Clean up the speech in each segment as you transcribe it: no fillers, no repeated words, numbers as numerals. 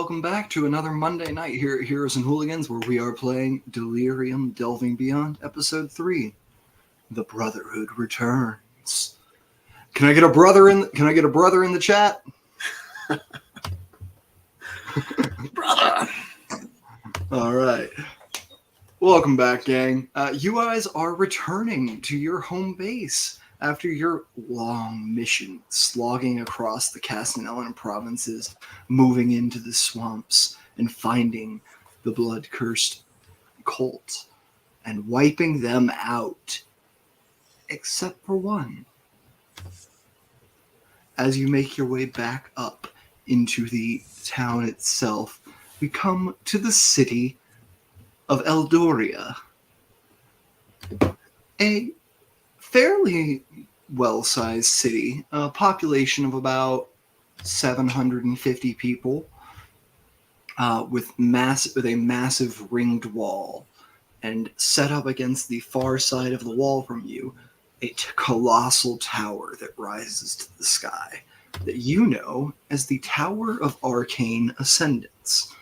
welcome back to another Monday night here at Heroes and Hooligans, where we are playing Delirium Delving Beyond, Episode 3. The Brotherhood returns. Can I get a brother in the chat? Brother! All right. Welcome back, gang. You guys are returning to your home base after your long mission, slogging across the Castanellan provinces, moving into the swamps, and finding the blood-cursed cult, and wiping them out. Except for one. As you make your way back up into the town itself, we come to the city of Eldoria. A fairly well-sized city, a population of about 750 people, with a massive ringed wall, and set up against the far side of the wall from you, a colossal tower that rises to the sky, that you know as the Tower of Arcane Ascendance,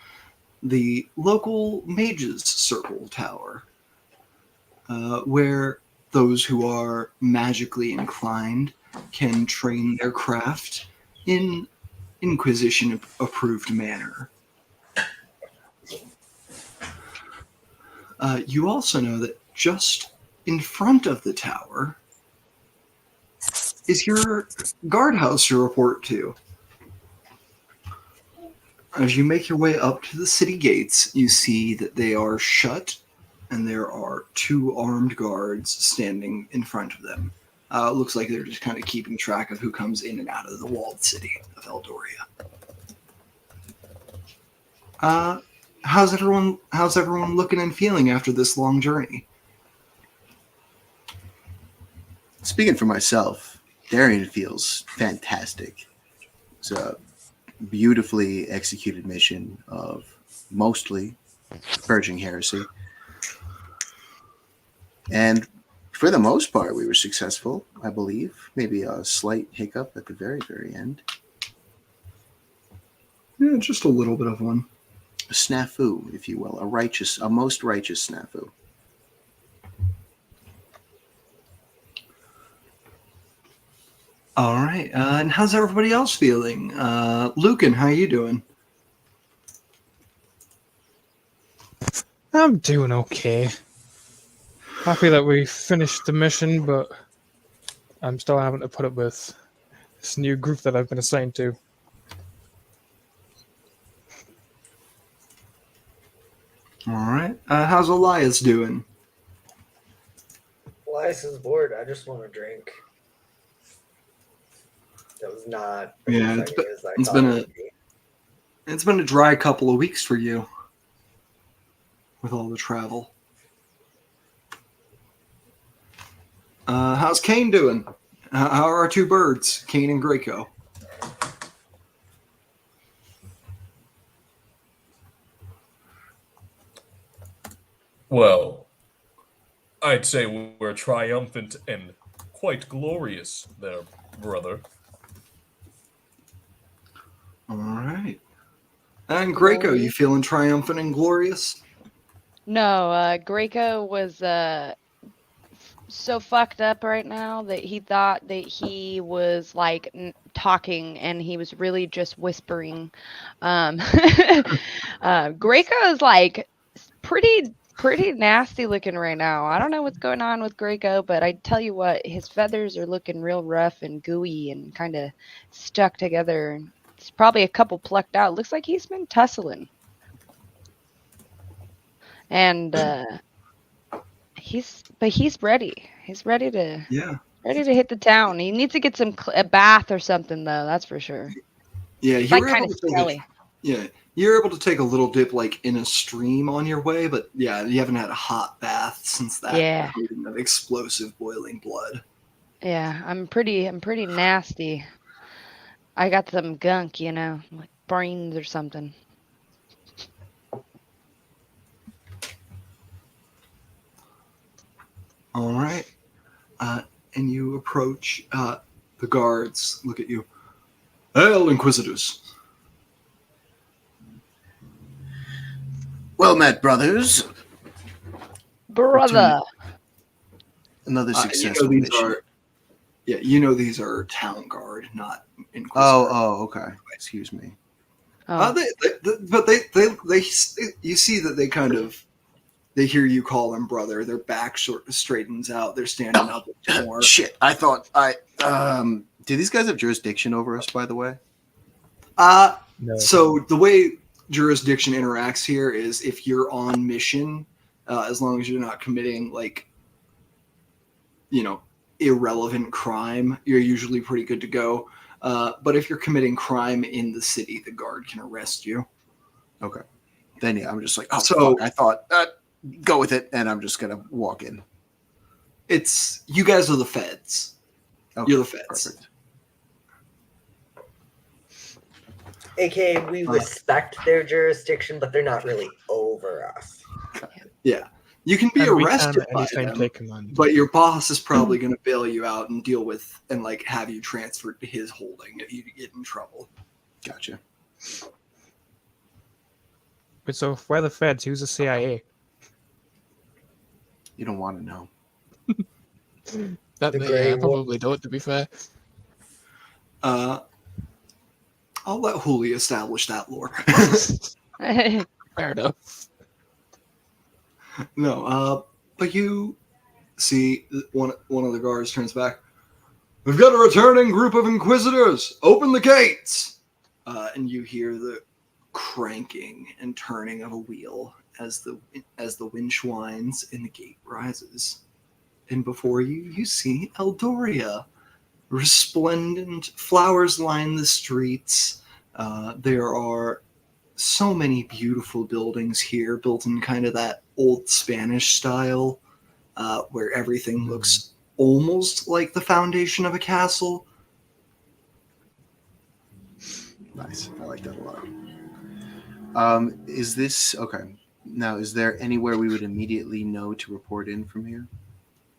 the local Mages Circle Tower, where those who are magically inclined can train their craft in Inquisition-approved manner. You also know that just in front of the tower is your guardhouse to report to. As you make your way up to the city gates, you see that they are shut, and there are 2 armed guards standing in front of them. It looks like they're just kind of keeping track of who comes in and out of the walled city of Eldoria. How's everyone looking and feeling after this long journey? Speaking for myself, Darian feels fantastic. It's a beautifully executed mission of mostly purging heresy. And for the most part, we were successful, I believe. Maybe a slight hiccup at the very, very end. Yeah, just a little bit of one. A snafu, if you will. A most righteous snafu. All right. And how's everybody else feeling? Lucan, how you doing? I'm doing okay. Happy that we finished the mission, but I'm still having to put up with this new group that I've been assigned to. All right. How's Elias doing? Elias is bored. I just want to drink. That was not Yeah, it's been a dry couple of weeks for you with all the travel. How's Kane doing? How are our 2 birds, Kane and Graco? Well, I'd say we're triumphant and quite glorious there, brother. All right. And Graco, you feeling triumphant and glorious? No, Graco was so fucked up right now that he thought that he was like talking and he was really just whispering. Graco is like pretty nasty looking right now. I don't know what's going on with Graco, but I tell you what, his feathers are looking real rough and gooey and kind of stuck together. It's probably a couple plucked out. Looks like he's been tussling. And he's ready. He's ready to hit the town. He needs to get a bath or something though. That's for sure. Yeah, it's like kind of smelly. You're able to take a little dip like in a stream on your way, but yeah, you haven't had a hot bath since that of explosive boiling blood. Yeah, I'm pretty nasty. I got some gunk, like brains or something. All right. And you approach the guards. Look at you. Hail, Inquisitors. Well met, brothers. Brother. Another You know successful these mission. are, yeah, you know these are town guard, not inquisitor. Oh, okay. Excuse me. Oh. But you see that they kind of, they hear you call them brother. Their back straightens out. They're standing up more. Shit, I thought do these guys have jurisdiction over us, by the way? No. So the way jurisdiction interacts here is if you're on mission, as long as you're not committing irrelevant crime, you're usually pretty good to go. But if you're committing crime in the city, the guard can arrest you. Okay. Then yeah, I'm just like, oh, So- fuck. I thought, go with it, and I'm just gonna walk in. It's you guys are the feds. Okay, You're the feds. perfect. AKA, we respect their jurisdiction, but they're not really over us. Yeah, you can be And we can arrested at by any time them, take command. but your boss is probably going to bail you out and deal with and have you transferred to his holding if you get in trouble. Gotcha. But so if we're the feds, who's the CIA? You don't want to know. That The they Grey Wolf. probably don't, to be fair. I'll let Hooli establish that lore. Fair enough. No, but you see one of the guards turns back. We've got a returning group of inquisitors. Open the gates. And you hear the cranking and turning of a wheel as the winch winds and the gate rises. And before you see Eldoria. Resplendent flowers line the streets. There are so many beautiful buildings here, built in kind of that old Spanish style, where everything looks almost like the foundation of a castle. Nice. I like that a lot. Is this okay? Now, is there anywhere we would immediately know to report in from here?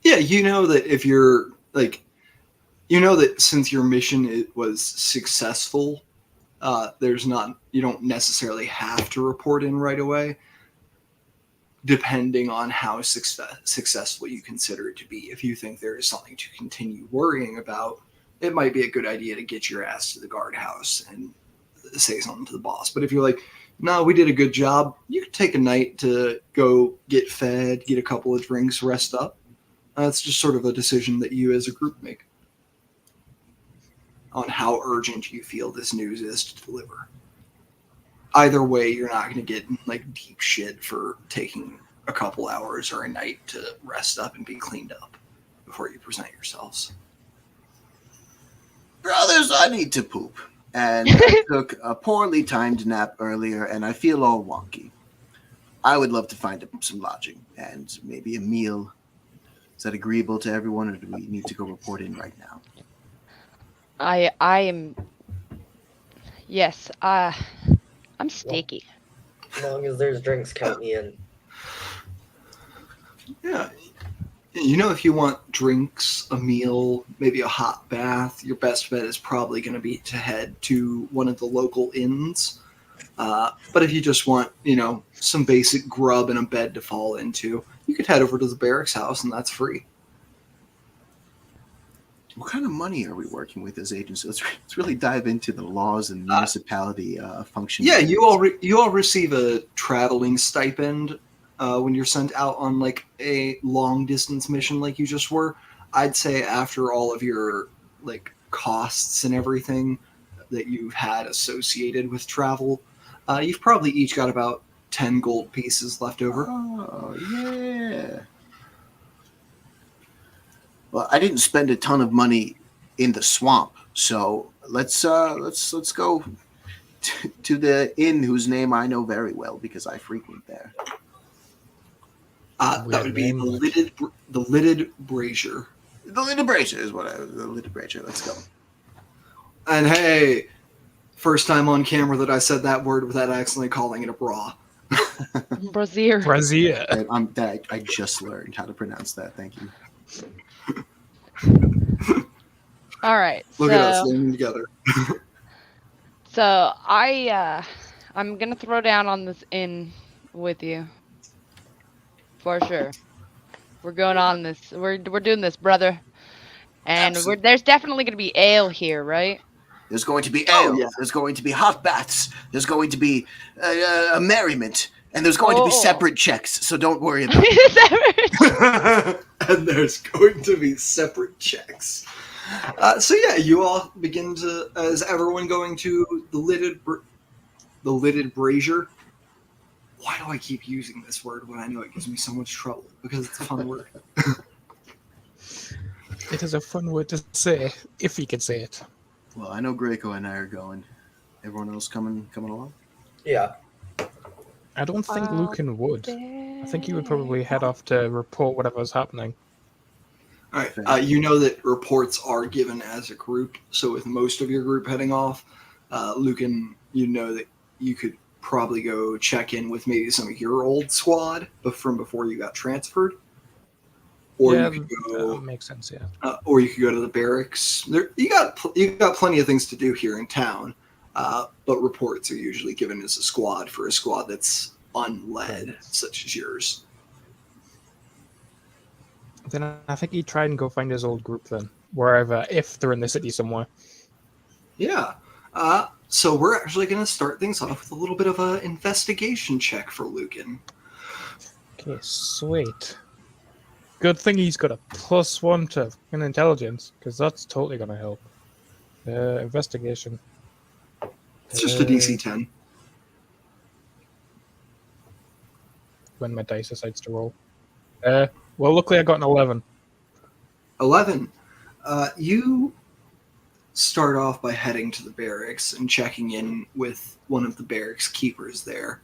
Yeah, you know that if you're you know that since your mission was successful, you don't necessarily have to report in right away, depending on how successful you consider it to be. If you think there is something to continue worrying about, it might be a good idea to get your ass to the guardhouse and say something to the boss. But if you're like, no, we did a good job, you can take a night to go get fed, get a couple of drinks, rest up. It's just sort of a decision that you as a group make on how urgent you feel this news is to deliver. Either way, you're not going to get deep shit for taking a couple hours or a night to rest up and be cleaned up before you present yourselves. Brothers, I need to poop. And I took a poorly timed nap earlier, and I feel all wonky. I would love to find some lodging and maybe a meal. Is that agreeable to everyone, or do we need to go report in right now? I am. Yes. I'm sticky. As long as there's drinks, count me in. Yeah. If you want drinks, a meal, maybe a hot bath, your best bet is probably going to be to head to one of the local inns. But if you just want, some basic grub and a bed to fall into, you could head over to the barracks house, and that's free. What kind of money are we working with as agents? Let's really dive into the laws and municipality function. Yeah, you all receive a traveling stipend when you're sent out on a long distance mission like you just were. I'd say after all of your costs and everything that you've had associated with travel, you've probably each got about 10 gold pieces left over. Oh, yeah. Well, I didn't spend a ton of money in the swamp, so let's go to the inn whose name I know very well because I frequent there. That would be the Lidded Brazier. The Lidded Brazier is the Lidded Brazier. Let's go. And hey, first time on camera that I said that word without accidentally calling it a bra. Brazier. Brazier. I just learned how to pronounce that. Thank you. All right. Look at us learning together. So I'm gonna throw down on this inn with you. For sure. We're going on this. We're doing this, brother. And Absolutely. there's definitely going to be ale here, right? There's going to be Oh, ale. yeah. There's going to be hot baths. There's going to be a merriment. And there's going to be Oh. separate checks, so don't worry about it. And there's going to be separate checks. So yeah, you all begin to. Is everyone going to the lidded brazier? Why do I keep using this word when I know it gives me so much trouble? Because it's a fun word. It is a fun word to say, if you can say it. Well, I know Greco and I are going. Everyone else coming along? Yeah. I don't think Lucan would. I think he would probably head off to report whatever's happening. All right. You know that reports are given as a group, so with most of your group heading off, Lucan, you know that you could probably go check in with maybe some of your old squad, but from before you got transferred, or yeah, you could go, that makes sense. Yeah. or you could go to the barracks. You got plenty of things to do here in town, but reports are usually given as a squad for a squad that's unled, such as yours. Then I think he'd try and go find his old group then, wherever, if they're in the city somewhere. Yeah. So we're actually going to start things off with a little bit of an investigation check for Lucan. Okay, sweet. Good thing he's got a +1 to in intelligence, because that's totally going to help. Investigation. It's just a DC 10. When my dice decides to roll. Well, luckily I got an 11. 11. You start off by heading to the barracks and checking in with one of the barracks keepers there.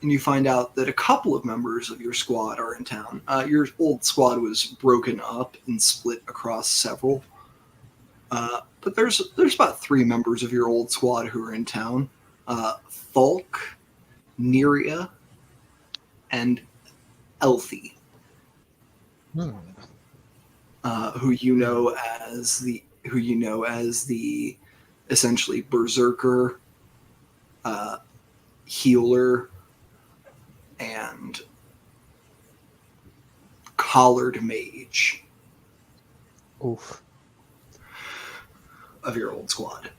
And you find out that a couple of members of your squad are in town. Your old squad was broken up and split across several. But there's about 3 members of your old squad who are in town. Falk, Neria, and Elfie. Who you know as the essentially berserker, healer, and collared mage Oof. of your old squad.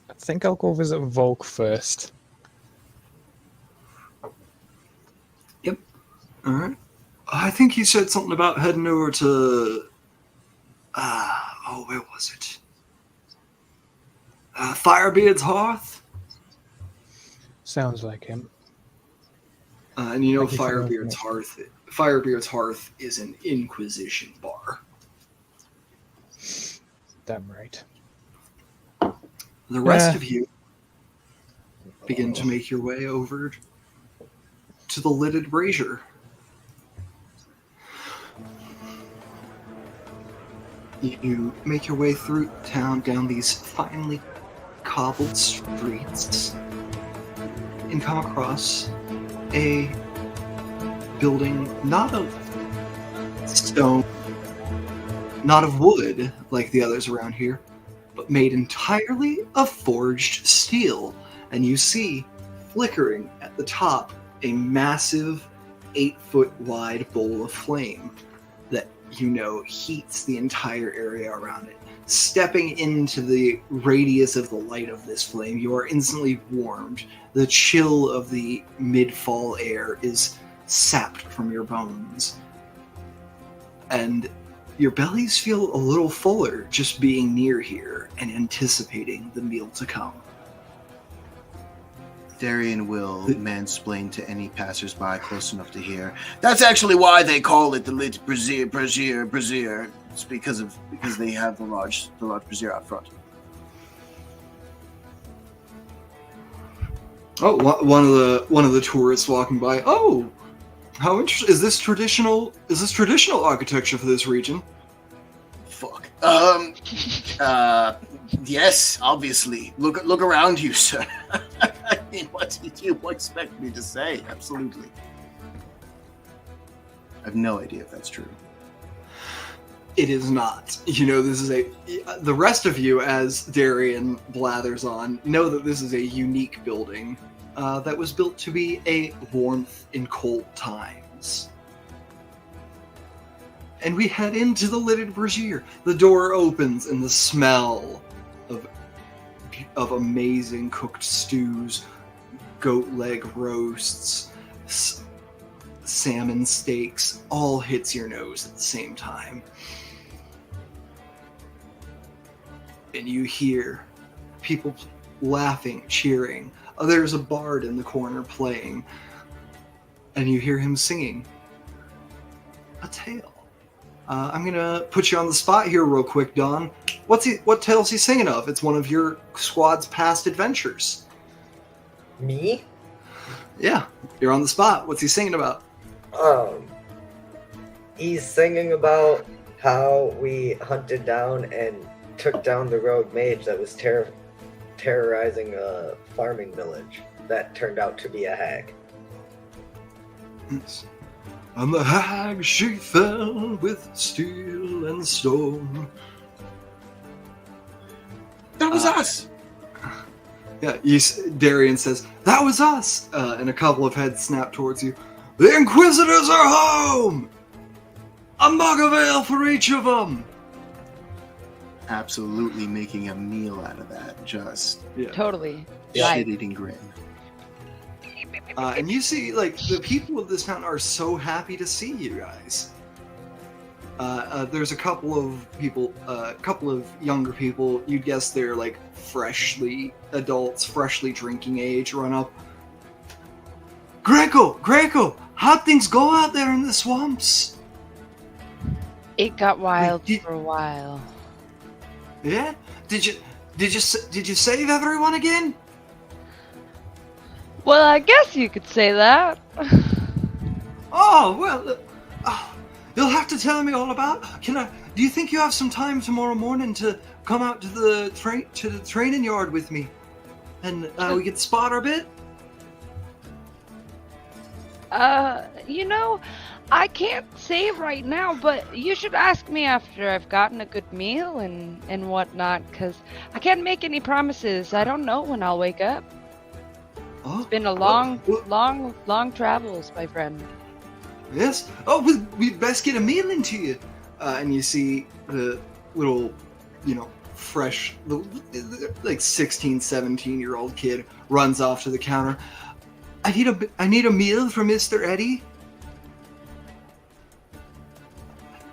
I think I'll go visit Volk first. Yep. All right. I think he said something about heading over to. Where was it? Firebeard's Hearth. Sounds like him. And you know Thank you for the Firebeard's Hearth. Firebeard's Hearth is an Inquisition bar. Damn right. The rest of you begin to make your way over to the lidded brazier. You make your way through town down these finely cobbled streets and come across a building not of stone, not of wood like the others around here, but made entirely of forged steel. And you see, flickering at the top, a massive 8-foot wide bowl of flame that you know heats the entire area around it. Stepping into the radius of the light of this flame, you are instantly warmed. The chill of the mid-fall air is sapped from your bones. And your bellies feel a little fuller just being near here and anticipating the meal to come. Darian will mansplain to any passersby close enough to hear. That's actually why they call it the lit brazier. It's because they have the large brazier out front. Oh, one of the tourists walking by. Oh, how interesting! Is this traditional architecture for this region? Fuck. Yes, obviously. Look around you, sir. I mean, what did you expect me to say? Absolutely. I have no idea if that's true. It is not. You know, this is the rest of you, as Darian blathers on, know that this is a unique building. that was built to be a warmth in cold times. And we head into the lidded brazier. The door opens, and the smell of amazing cooked stews, goat leg roasts, salmon steaks, all hits your nose at the same time. And you hear people laughing, cheering. There's a bard in the corner playing, and you hear him singing a tale. I'm gonna put you on the spot here real quick, Don. What tale's he singing of? It's one of your squad's past adventures. Me? Yeah, you're on the spot. What's he singing about? He's singing about how we hunted down and took down the rogue mage that was terrorizing a farming village that turned out to be a hag. Yes. And the hag, she fell with steel and stone. That was us. Yeah, Darian says, that was us! And a couple of heads snap towards you. The Inquisitors are home! A mug of ale for each of them! Absolutely making a meal out of that. Just Totally. shit-eating grin. And you see, like, the people of this town are so happy to see you guys. There's a couple of people, a couple of younger people, you'd guess they're, like, freshly drinking age, run up. Greco, how'd things go out there in the swamps? It got wild Did- for a while. Yeah? Did you save everyone again? Well, I guess you could say that. Oh, well, you'll have to tell me all about. Do you think you have some time tomorrow morning to come out to the training yard with me, and we could spot our bit? I can't say right now, but you should ask me after I've gotten a good meal and whatnot, because I can't make any promises. I don't know when I'll wake up. Oh, It's been a long travels, my friend. yes. Oh, we'd best get a meal into you. And you see the little, fresh, like 16, 17-year-old kid runs off to the counter. I need a meal for Mr. Eddie.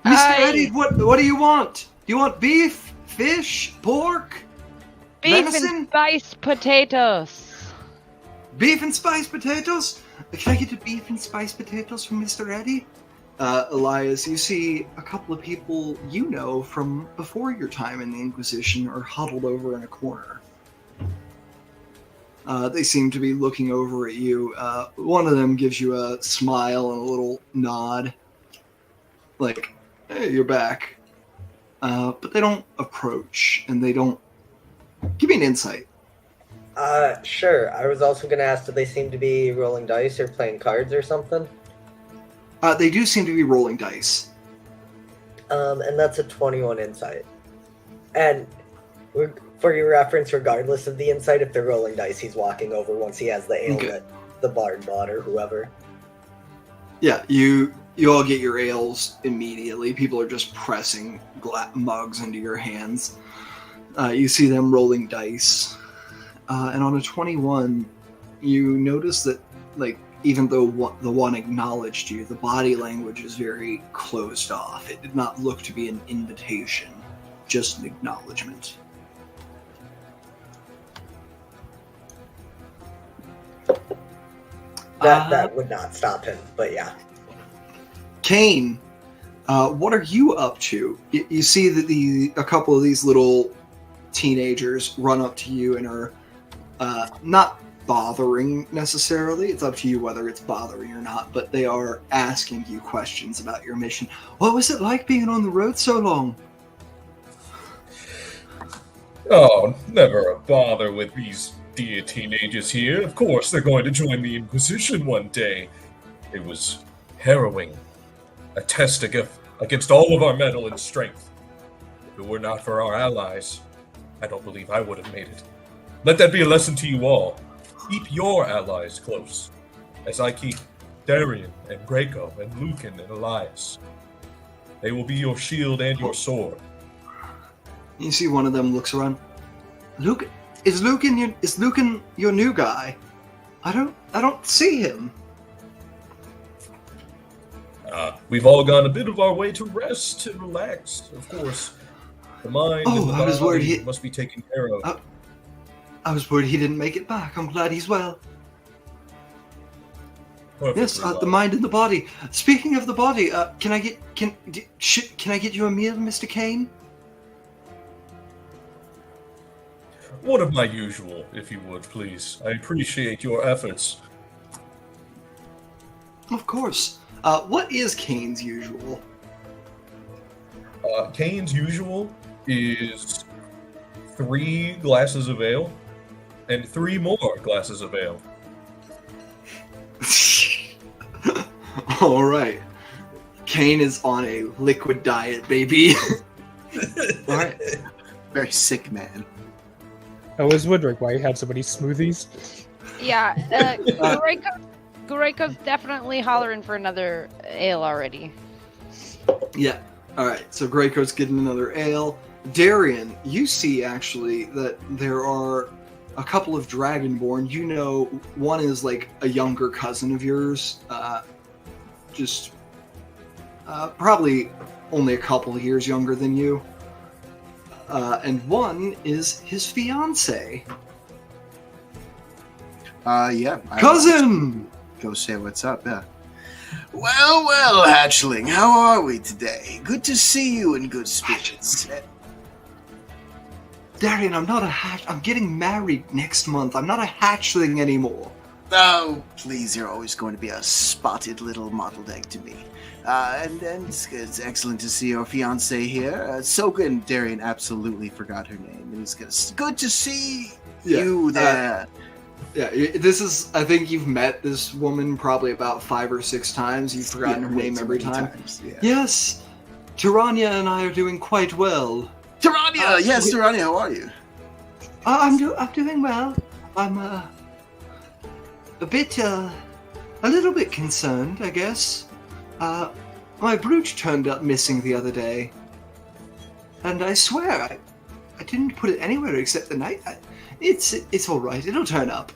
Mr. Eddie, what do you want? Do you want beef, fish, pork, Beef venison? and spiced potatoes. Beef and spiced potatoes? Can I get the beef and spiced potatoes from Mr. Eddie? Elias, you see a couple of people you know from before your time in the Inquisition are huddled over in a corner. They seem to be looking over at you. One of them gives you a smile and a little nod. Like, hey, you're back. But they don't approach, and they don't... Give me an insight. Sure. I was also going to ask, do they seem to be rolling dice or playing cards or something? They do seem to be rolling dice. And that's a 21 insight. And for your reference, regardless of the insight, if they're rolling dice, he's walking over once he has the ale Okay. that the bard bought or whoever. Yeah, you all get your ales immediately. People are just pressing mugs into your hands. You see them rolling dice. And on a 21, you notice that, like, even though the one acknowledged you, the body language is very closed off. It did not look to be an invitation, just an acknowledgement. That would not stop him, but yeah. Kane, what are you up to? You see that a couple of these little teenagers run up to you and are not bothering necessarily. It's up to you whether it's bothering or not, but they are asking you questions about your mission. What was it like being on the road so long? Oh, never a bother with these dear teenagers here. Of course, they're going to join the Inquisition one day. It was harrowing. A test against all of our mettle and strength. If it were not for our allies, I don't believe I would have made it. Let that be a lesson to you all. Keep your allies close, as I keep Darian and Graco and Lucan and Elias. They will be your shield and your sword. You see one of them looks around. Is Lucan your new guy? I don't see him. We've all gone a bit of our way to rest and relax, of course. The mind and the I was worried body must be taken care of. I was worried he didn't make it back. I'm glad he's well. Yes, Perfectly the well. mind and the body. Speaking of the body, can I get you a meal, Mr. Kane? One of my usual, if you would, please. I appreciate your efforts. Of course. What is Kane's usual? Kane's usual is 3 glasses of ale and 3 more glasses of ale. All right. Kane is on a liquid diet, baby. All right. Very sick man. I was wondering why you had so many smoothies. Yeah, Gureko's definitely hollering for another ale already. Yeah. All right. So Greycoat's getting another ale. Darian, you see actually that there are a couple of Dragonborn. You know, one is like a younger cousin of yours, probably only a couple of years younger than you. And one is his fiance. Yeah. Cousin! Go say what's up, yeah. Well, hatchling, how are we today? Good to see you in good spirits. Darian, I'm not a hatch. I'm getting married next month. I'm not a hatchling anymore. Oh, please, you're always going to be a spotted little mottled egg to me. And it's excellent to see your fiancé here. Soka and Darian absolutely forgot her name. And it's good to see you there. Yeah, this is. I think you've met this woman probably about 5 or 6 times. You've forgotten her name every time. Yeah. Yes, Tirania and I are doing quite well. Tirania! Yes, Tirania, how are you? I'm doing well. I'm a little bit concerned, I guess. My brooch turned up missing the other day, and I swear I didn't put it anywhere except the night. It's all right. It'll turn up.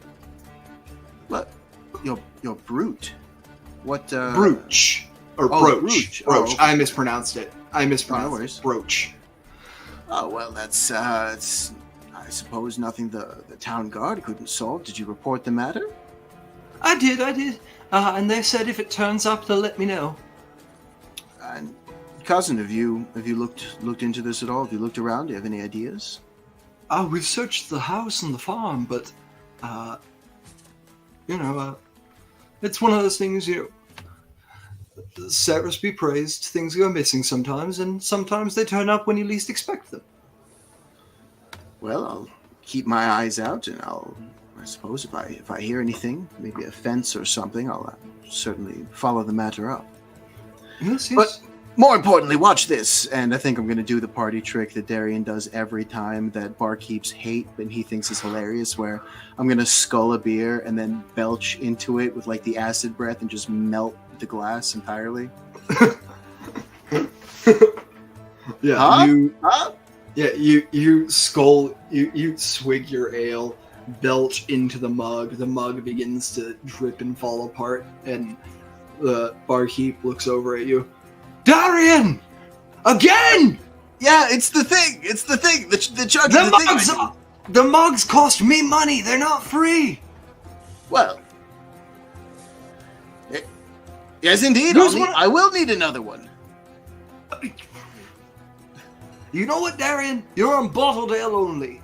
What? Your brute? What? Brooch or Oh, brooch. brooch. Oh, Brooch. okay. I mispronounced it. No worries. Brooch. Oh well, that's it's. I suppose nothing the town guard couldn't solve. Did you report the matter? I did. And they said if it turns up, they'll let me know. And cousin, have you looked into this at all? Have you looked around? Do you have any ideas? We've searched the house and the farm, but, it's one of those things, Ceres be praised, things go missing sometimes, and sometimes they turn up when you least expect them. Well, I'll keep my eyes out, and I suppose if I hear anything, maybe a fence or something, I'll certainly follow the matter up. Yes. But more importantly, watch this, and I think I'm going to do the party trick that Darian does every time that barkeeps hate, and he thinks is hilarious, where I'm going to scull a beer and then belch into it with like the acid breath and just melt the glass entirely. Yeah, Huh? Yeah, you skull, you swig your ale, belch into the mug begins to drip and fall apart, and the barkeep looks over at you. Darian! Again! Yeah, it's the thing! The judge of the thing. The mugs cost me money, they're not free! Well, yes indeed, I will need another one. You know what, Darian? You're on bottled ale only.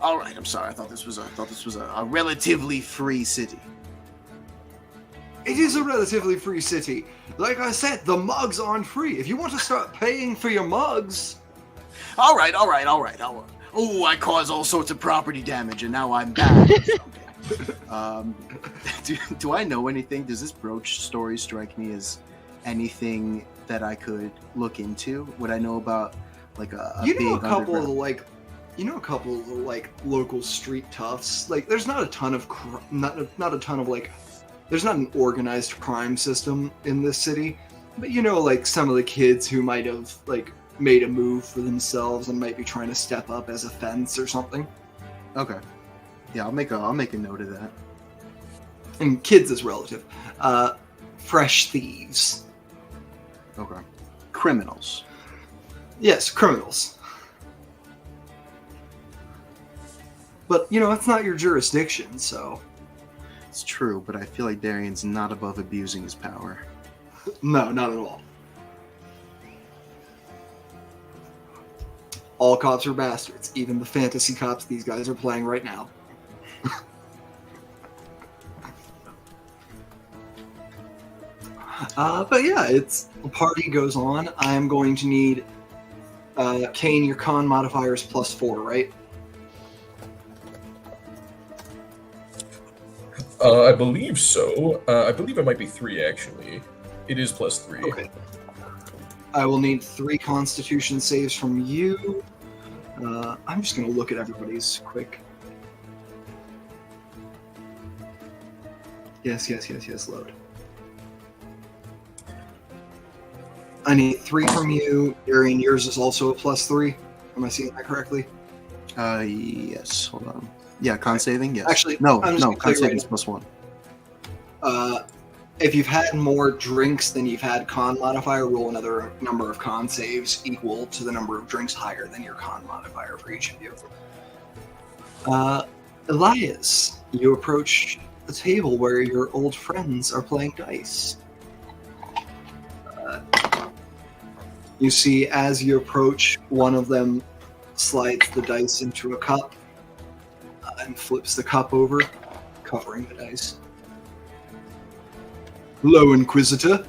All right, I'm sorry. I thought this was a relatively free city. It is a relatively free city. Like I said, the mugs aren't free. If you want to start paying for your mugs... All right. Oh, I caused all sorts of property damage, and now I'm bad. Do I know anything? Does this brooch story strike me as anything that I could look into? Would I know about like a You know big a couple of underground... you know, a couple of like local street toughs. Like, there's not a ton of not a ton of like, there's not an organized crime system in this city, but you know, like some of the kids who might have like made a move for themselves and might be trying to step up as a fence or something. Okay. Yeah, I'll make a note of that. And kids is relative. Fresh thieves. Okay. Criminals. Yes, criminals. But, you know, it's not your jurisdiction, so... It's true, but I feel like Darian's not above abusing his power. No, not at all. All cops are bastards, even the fantasy cops these guys are playing right now. But yeah, the party goes on. I am going to need Kane, your con modifier is +4, right? I believe so. I believe it might be 3, actually. It is +3. Okay. I will need 3 Constitution saves from you. I'm just going to look at everybody's quick. Yes, load. I need 3 from you. Darian, yours is also a +3. Am I seeing that correctly? Yes. Hold on. Yeah, con saving. Yes. Actually, no. I'm just gonna Con tell you saving right is +1. If you've had more drinks than you've had con modifier, roll another number of con saves equal to the number of drinks higher than your con modifier for each of you. Elias, you approach the table where your old friends are playing dice. You see, as you approach, one of them slides the dice into a cup and flips the cup over, covering the dice. Hello, Inquisitor.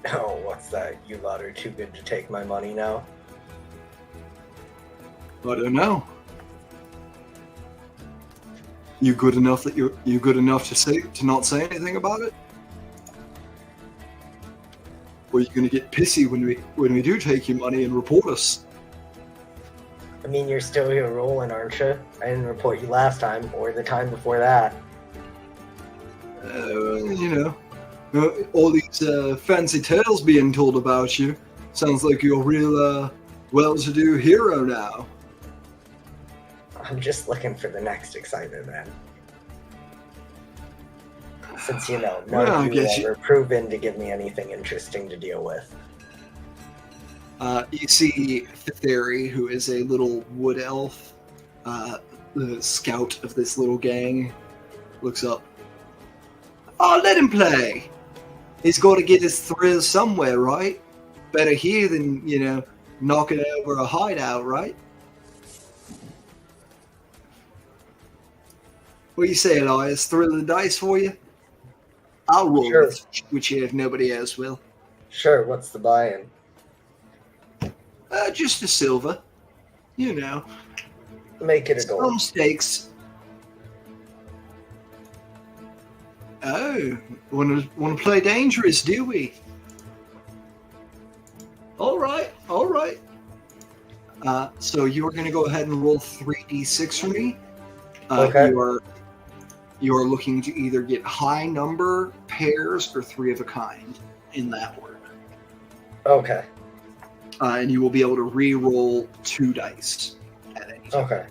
Oh, what's that? You lot are too good to take my money now? I don't know. You good enough that you good enough to not say anything about it? Or are you gonna get pissy when we do take your money and report us? I mean, you're still here rolling, aren't you? I didn't report you last time, or the time before that. You know, all these fancy tales being told about you. Sounds like you're a real well-to-do hero now. I'm just looking for the next excitement, man. Since, you know, none Well, I of you guess ever proven to give me anything interesting to deal with. You see Theory, who is a little wood elf, the scout of this little gang, looks up. Oh, let him play. He's got to get his thrill somewhere, right? Better here than, you know, knocking over a hideout, right? What do you say, Elias? Thrill of the dice for you? I'll roll Sure. with you if nobody else will. Sure, what's the buy-in? Just a silver. You know. Make it a gold. Some stakes. Oh, want to play dangerous, do we? All right. So you are going to go ahead and roll 3d6 for me. Okay. You are looking to either get high number, pairs, or 3 of a kind in that order. Okay. And you will be able to re-roll 2 dice at any time. Okay.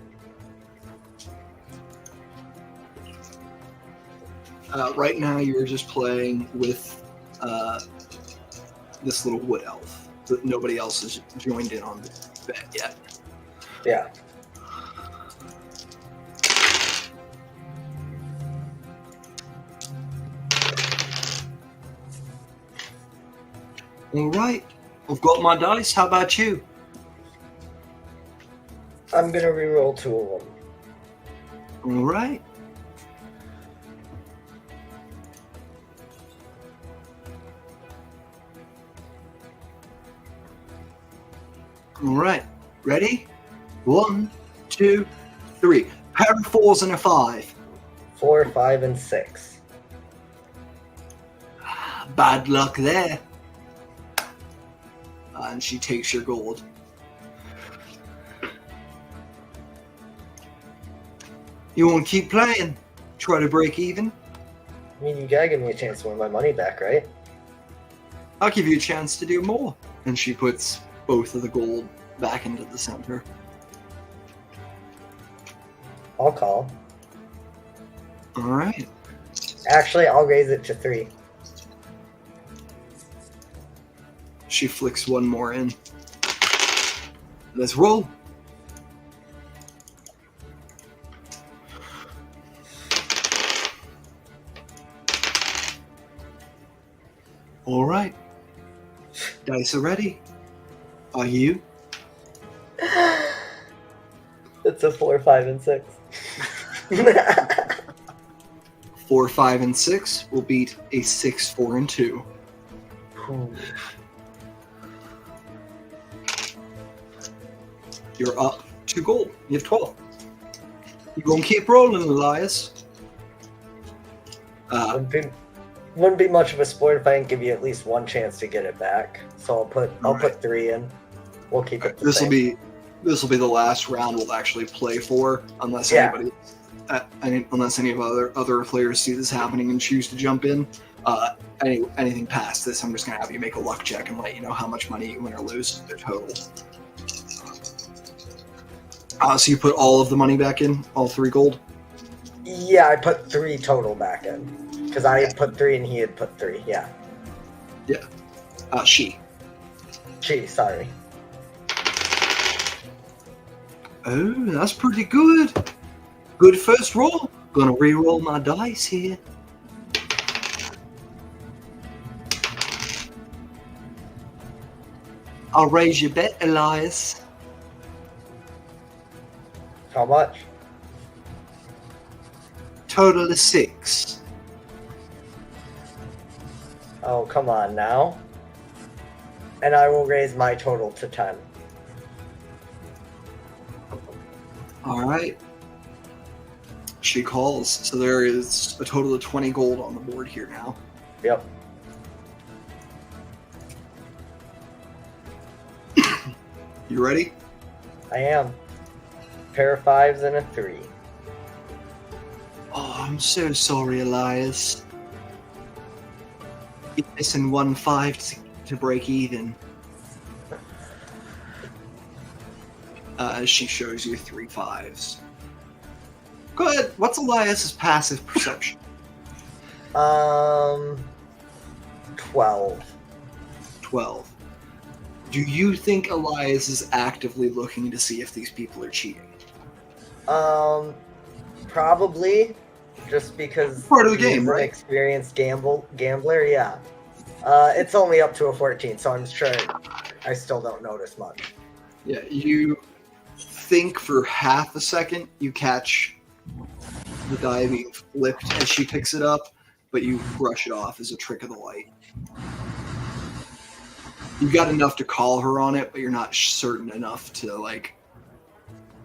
Right now, you're just playing with this little wood elf. That nobody else has joined in on the bet yet. Yeah. All right, I've got my dice. How about you? I'm gonna re-roll 2 of them. All right. All right, ready? 1, 2, 3. Pair of 4s and a 5. 4, 5, and 6. Bad luck there. And she takes your gold. You want to keep playing? Try to break even? I mean, you gotta give me a chance to win my money back, right? I'll give you a chance to do more. And she puts both of the gold back into the center. I'll call. All right. Actually, I'll raise it to 3. She flicks one more in. Let's roll. All right. Dice are ready. Are you? It's a 4, 5, and 6. 4, 5, and 6 will beat a 6, 4, and 2. You're up 2 gold. You have 12. You gonna keep rolling, Elias? Wouldn't be much of a sport if I didn't give you at least one chance to get it back. So I'll put 3 in. We'll keep it. This will be the last round we'll actually play for, unless anybody, unless any of other players see this happening and choose to jump in. Anything past this, I'm just gonna have you make a luck check and let you know how much money you win or lose, the total. So you put all of the money back in, all 3 gold? Yeah, I put 3 total back in. Because I had put 3 and he had put 3, yeah. Yeah. She. Sorry. Oh, that's pretty good. Good first roll. Gonna re-roll my dice here. I'll raise your bet, Elias. How much? Total is 6. Oh, come on now. And I will raise my total to 10. All right. She calls. So there is a total of 20 gold on the board here now. Yep. You ready? I am. Pair of 5s and a 3. Oh, I'm so sorry, Elias. You're missing 1 5 to break even. She shows you 3 5s. Go ahead. What's Elias's passive perception? 12. 12. Do you think Elias is actively looking to see if these people are cheating? Probably. Just because Part of the game, he's an right? experienced gambler, yeah. It's only up to a 14, so I'm sure I still don't notice much. Yeah, you think for half a second you catch the die being flipped as she picks it up, but you brush it off as a trick of the light. You've got enough to call her on it, but you're not certain enough to, like,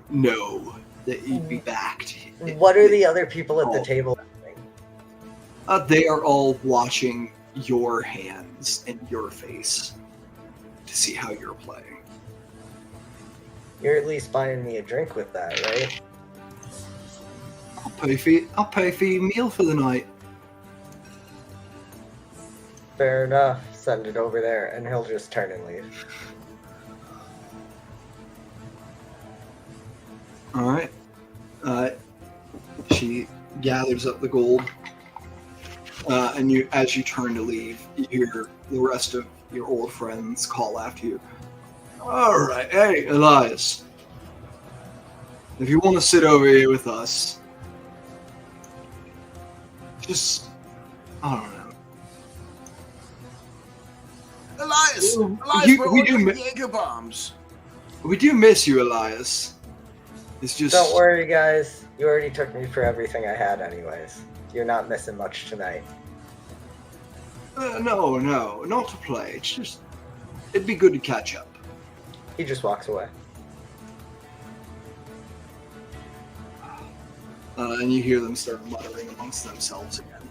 know that you'd be backed. What are the other people at the table doing? They are all watching your hands and your face to see how you're playing. You're at least buying me a drink with that, right? I'll pay for your meal for the night. Fair enough. Send it over there, and he'll just turn and leave. All right. She gathers up the gold, and you, as you turn to leave, you hear the rest of your old friends call after you. All right, hey Elias, if you want to sit over here with us, just I don't know. Elias, we we're do ordering Jaeger bombs. We do miss you, Elias. It's just Don't worry, guys. You already took me for everything I had anyways. You're not missing much tonight. No, not to play. It's just it'd be good to catch up. He just walks away. And you hear them start muttering amongst themselves again.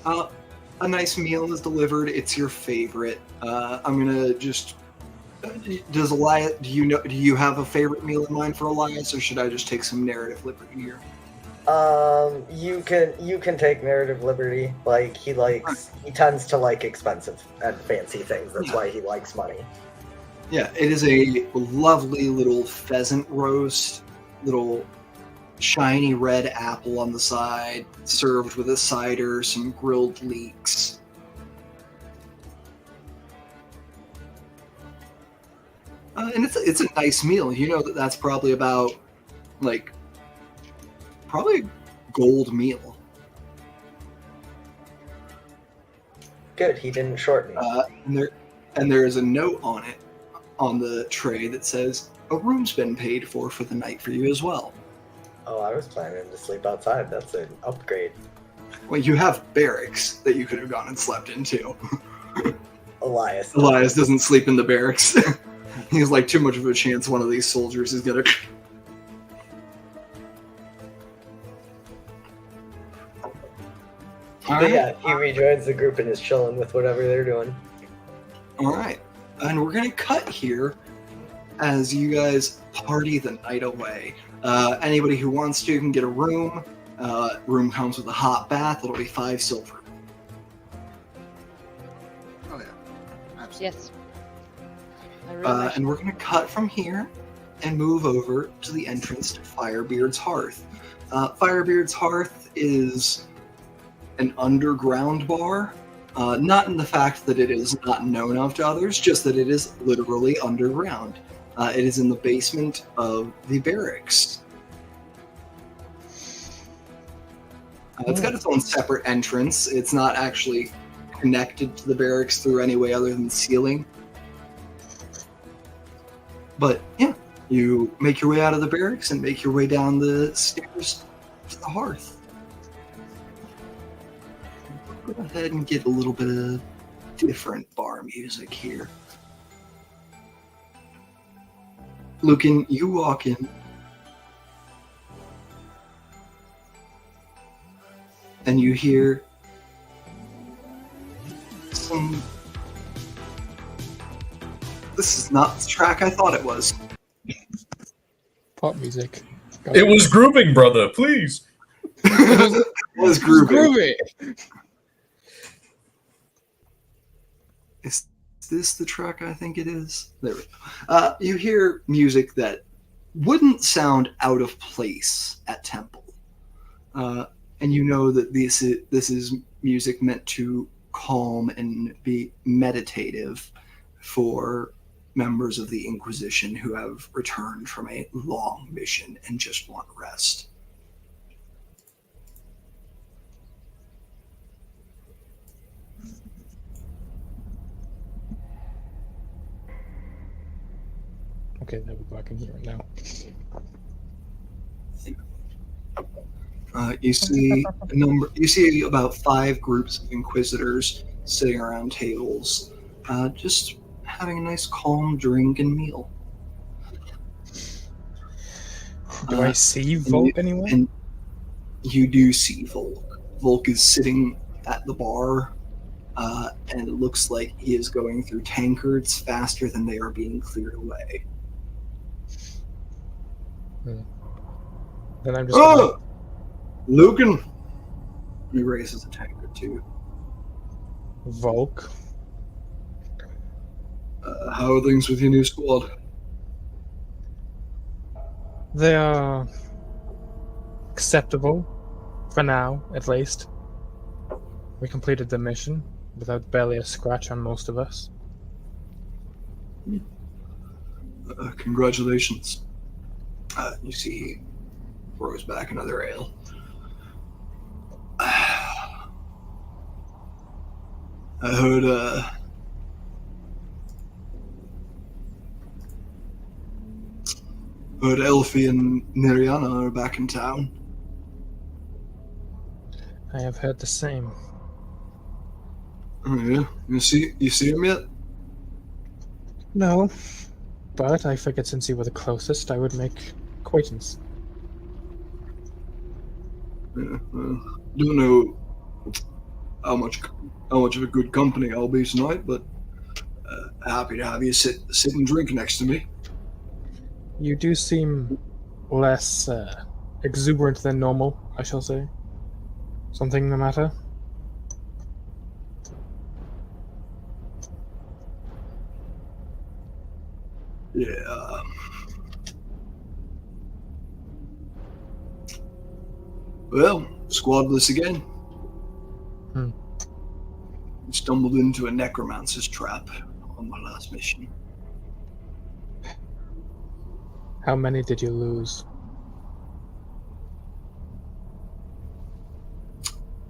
A nice meal is delivered. It's your favorite. I'm gonna just Does Elias? Do you know? Do you have a favorite meal in mind for Elias, or should I just take some narrative liberty here? You can take narrative liberty. Like he tends to like expensive and fancy things. That's why he likes money. Yeah, it is a lovely little pheasant roast, little shiny red apple on the side, served with a cider, some grilled leeks. And it's a nice meal. You know that's probably about probably a gold meal. Good, he didn't short me. And there is a note on it on the tray that says a room's been paid for the night for you as well. Oh, I was planning to sleep outside. That's an upgrade. Well, you have barracks that you could have gone and slept in too. Elias doesn't sleep in the barracks. He's like too much of a chance one of these soldiers is gonna. But yeah, he rejoins the group and is chilling with whatever they're doing. All right, and we're gonna cut here as you guys party the night away. Anybody who wants to can get a room. Room comes with a hot bath. It'll be 5 silver. Oh yeah, absolutely. Yes. I really And we're gonna cut from here and move over to the entrance to Firebeard's Hearth. Firebeard's Hearth is an underground bar. Not in the fact that it is not known of to others, just that it is literally underground. It is in the basement of the barracks. It's got its own separate entrance. It's not actually connected to the barracks through any way other than ceiling. But yeah, you make your way out of the barracks and make your way down the stairs to the hearth. Go ahead and get a little bit of different bar music here. Lucan, you walk in. And you hear some... This is not the track I thought it was. Pop music. It was grooving, brother. Please. It was groovy. Groovy. Is this the track I think it is? There we go. You hear music that wouldn't sound out of place at Temple. And you know that this is music meant to calm and be meditative for members of the Inquisition who have returned from a long mission and just want rest. Okay, there we go. I can hear it now. You see a number. You see about 5 groups of Inquisitors sitting around tables, just having a nice, calm drink and meal. Do I see Volk anywhere? And you do see Volk. Volk is sitting at the bar, and it looks like he is going through tankards faster than they are being cleared away. Then I'm just. Gonna... Lucan! He raises a tankard too. Volk. How are things with your new squad? They are acceptable, for now, at least. We completed the mission without barely a scratch on most of us. Congratulations. You see he throws back another ale. I heard, Elfie and Niriana are back in town. I have heard the same. Oh yeah? You see him yet? No, but I figured since you were the closest, I would make acquaintance. Yeah, don't know how much of a good company I'll be tonight, but Happy to have you sit and drink next to me. You do seem less exuberant than normal, I shall say. Something the matter? Yeah. Well, squadless again. Hmm. Stumbled into a necromancer's trap on my last mission. How many did you lose?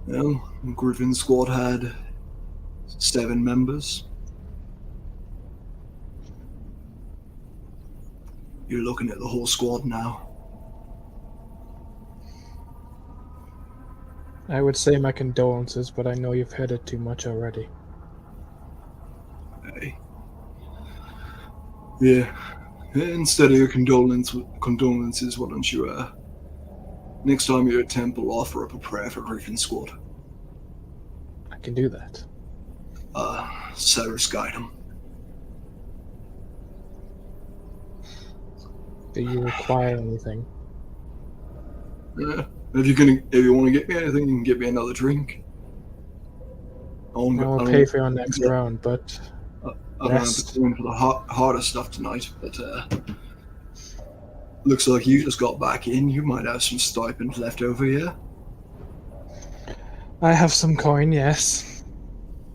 Well, Griffin squad had 7 members. You're looking at the whole squad now. I would say my condolences, but I know you've heard it too much already. Hey. Yeah. Instead of your condolences, why don't you, next time you're at temple, offer up a prayer for Griffin squad. I can do that. Cyrus guide him. Do you require anything? Yeah. If you want to get me anything, you can get me another drink. I will pay for your next round, but I don't have to go in for the harder stuff tonight, but looks like you just got back in. You might have some stipend left over, yeah? I have some coin, yes.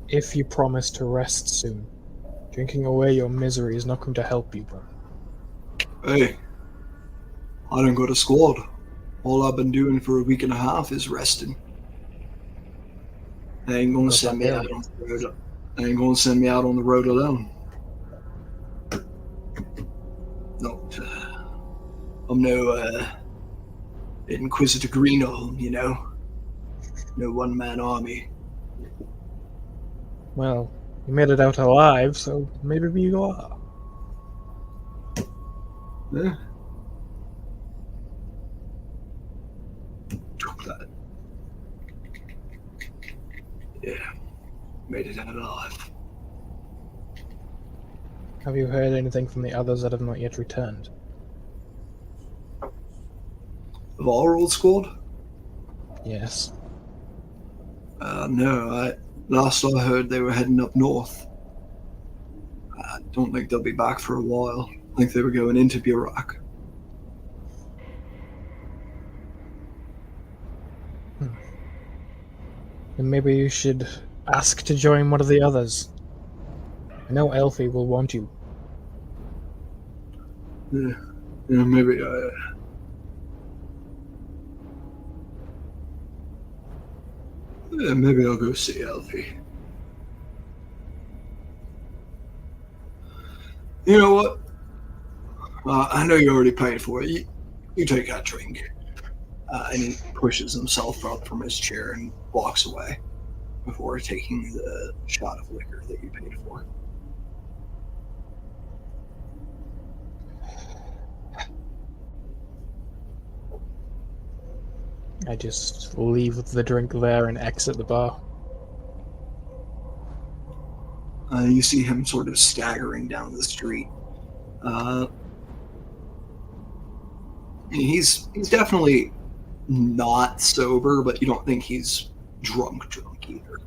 If you promise to rest soon. Drinking away your misery is not going to help you, bro. Hey, I don't got a squad. All I've been doing for a week and a half is resting. They ain't gonna send me out on the road. They ain't gonna send me out on the road alone. No, I'm no Inquisitor Greenholm, you know. No one-man army. Well, you made it out alive, so maybe you are. Yeah. Took that. Yeah. Made it out alive. Have you heard anything from the others that have not yet returned? Of our old squad? Yes. No. Last I heard, they were heading up north. I don't think they'll be back for a while. I think they were going into Burak. Then maybe you should ask to join one of the others. I know Elfie will want you. Yeah, maybe maybe I'll go see Elfie. You know what? I know you already paid for it. You take that drink. And he pushes himself up from his chair and walks away before taking the shot of liquor that you paid for. I just leave the drink there and exit the bar. You see him sort of staggering down the street. He's definitely not sober, but you don't think he's drunk either.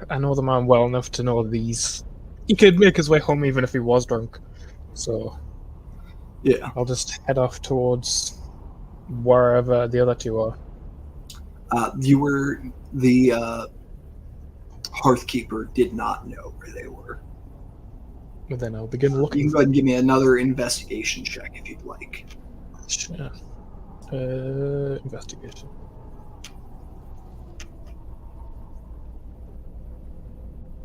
I know the man well enough to know these. He could make his way home even if he was drunk. So Yeah. I'll just head off towards wherever the other two are. You were the Hearthkeeper did not know where they were. But then I'll begin You looking. can go ahead and give me another investigation check if you'd like. Sure. Investigation.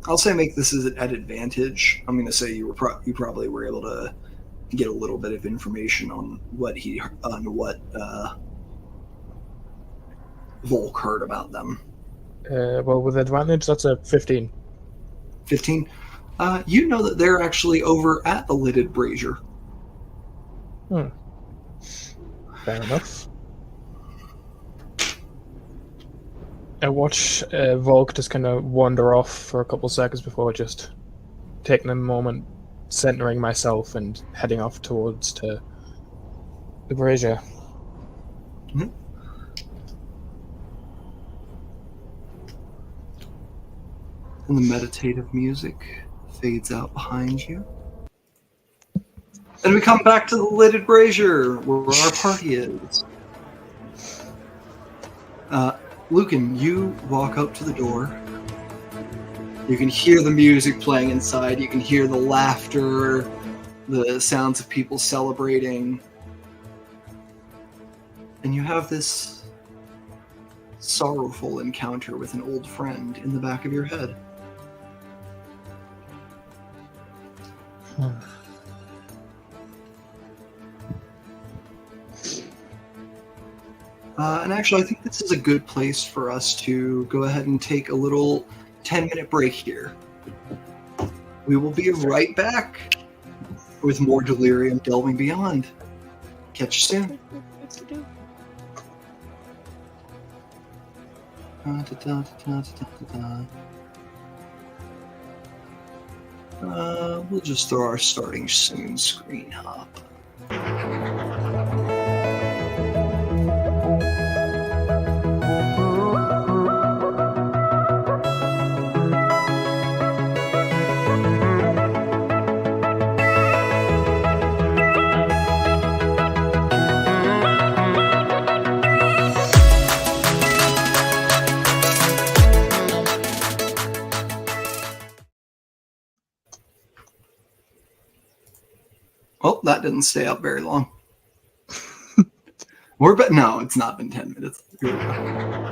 I'll say make this at advantage. I'm going to say you probably were able to get a little bit of information on what Volk heard about them. Well, with advantage, that's a 15. 15. You know that they're actually over at the Lidded Brazier. Fair enough. I watch Volk just kind of wander off for a couple seconds before just taking a moment, centering myself and heading off towards the brazier. And the meditative music fades out behind you. And we come back to the lidded brazier where our party is. Lucan, you walk up to the door. You can hear the music playing inside. You can hear the laughter, the sounds of people celebrating. And you have this sorrowful encounter with an old friend in the back of your head. And actually, I think this is a good place for us to go ahead and take a little 10-minute break here. We will be right back with more Delirium Delving Beyond. Catch you soon. We'll just throw our starting soon screen up. Oh, that didn't stay up very long. No, it's not been 10 minutes. Here we go.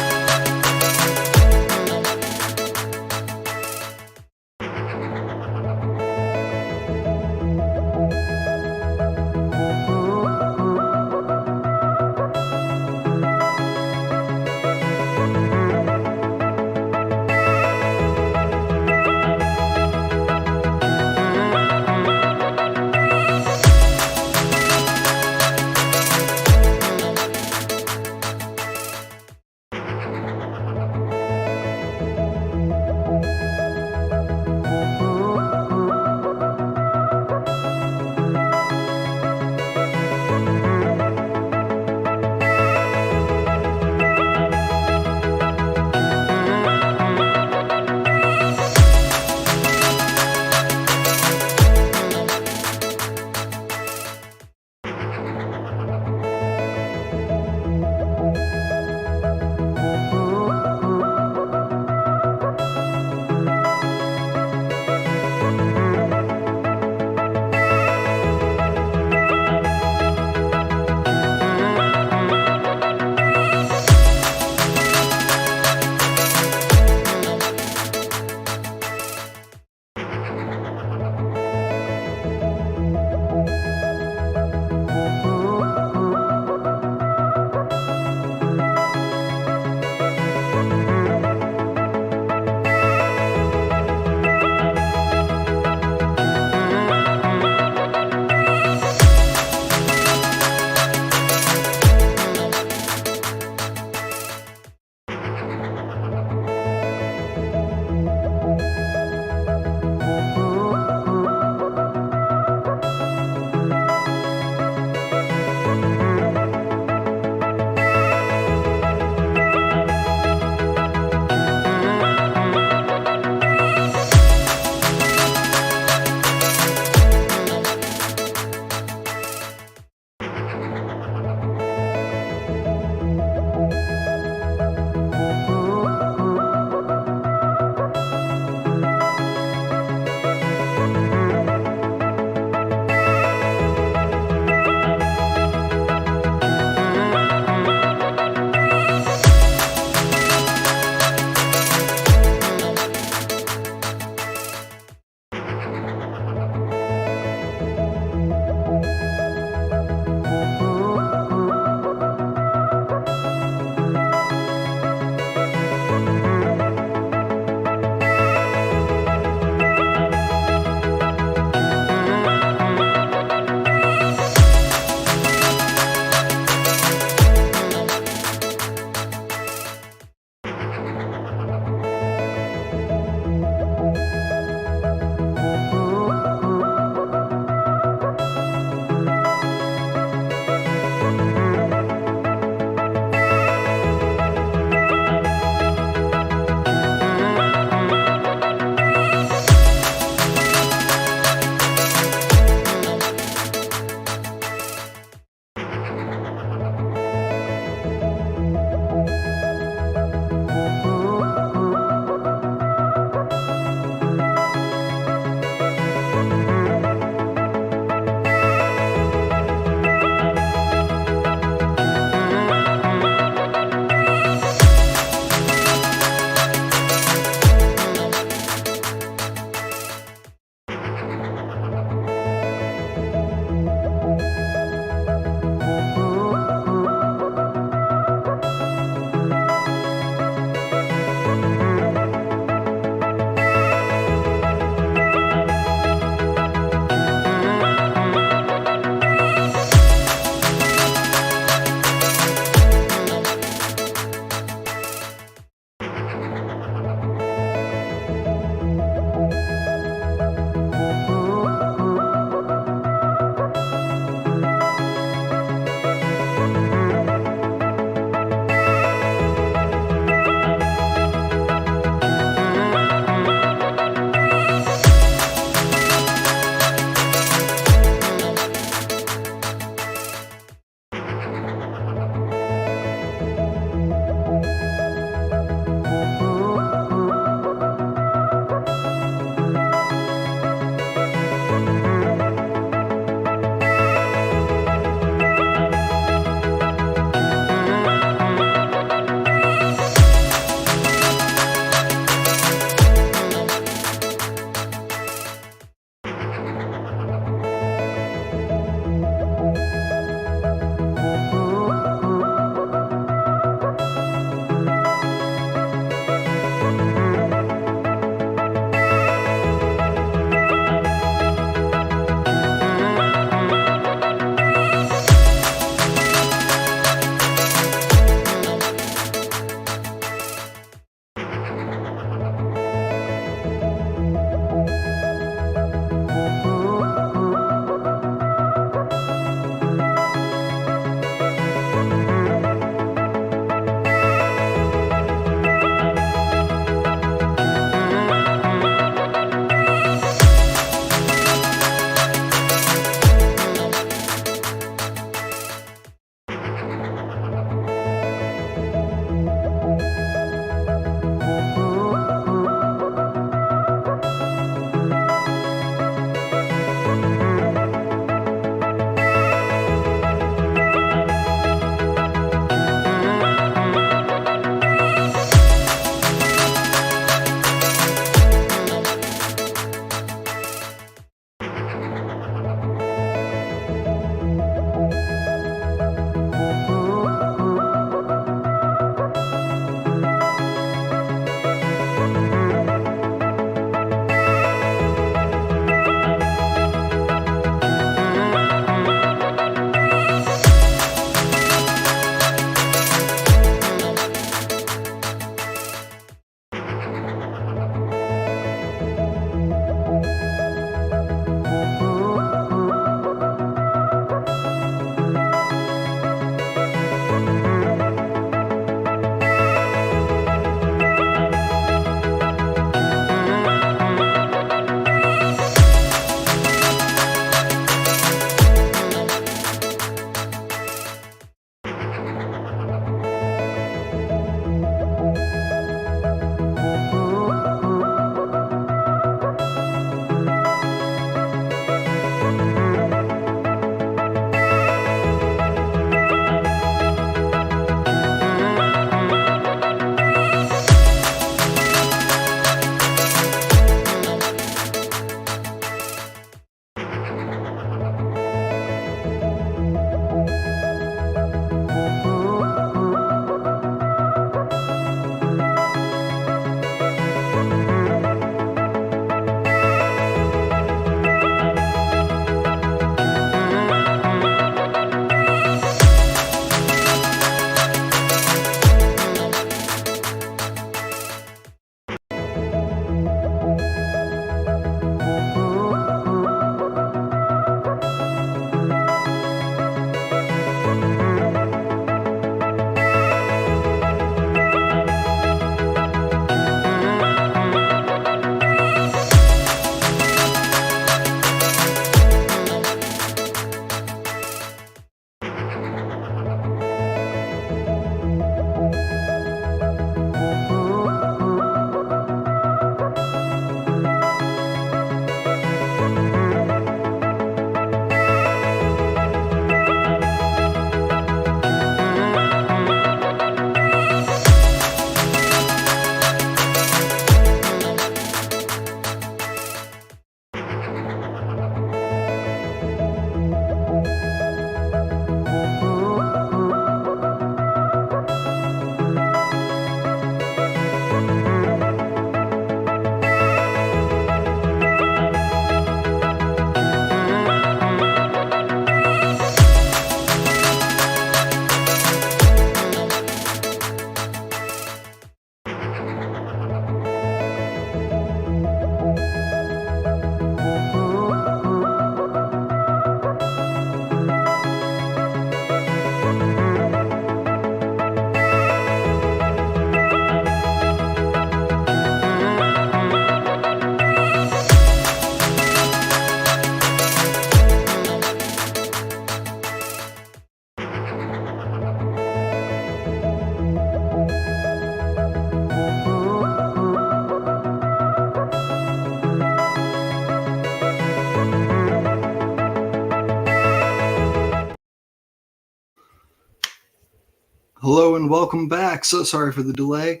Hello and welcome back. So sorry for the delay.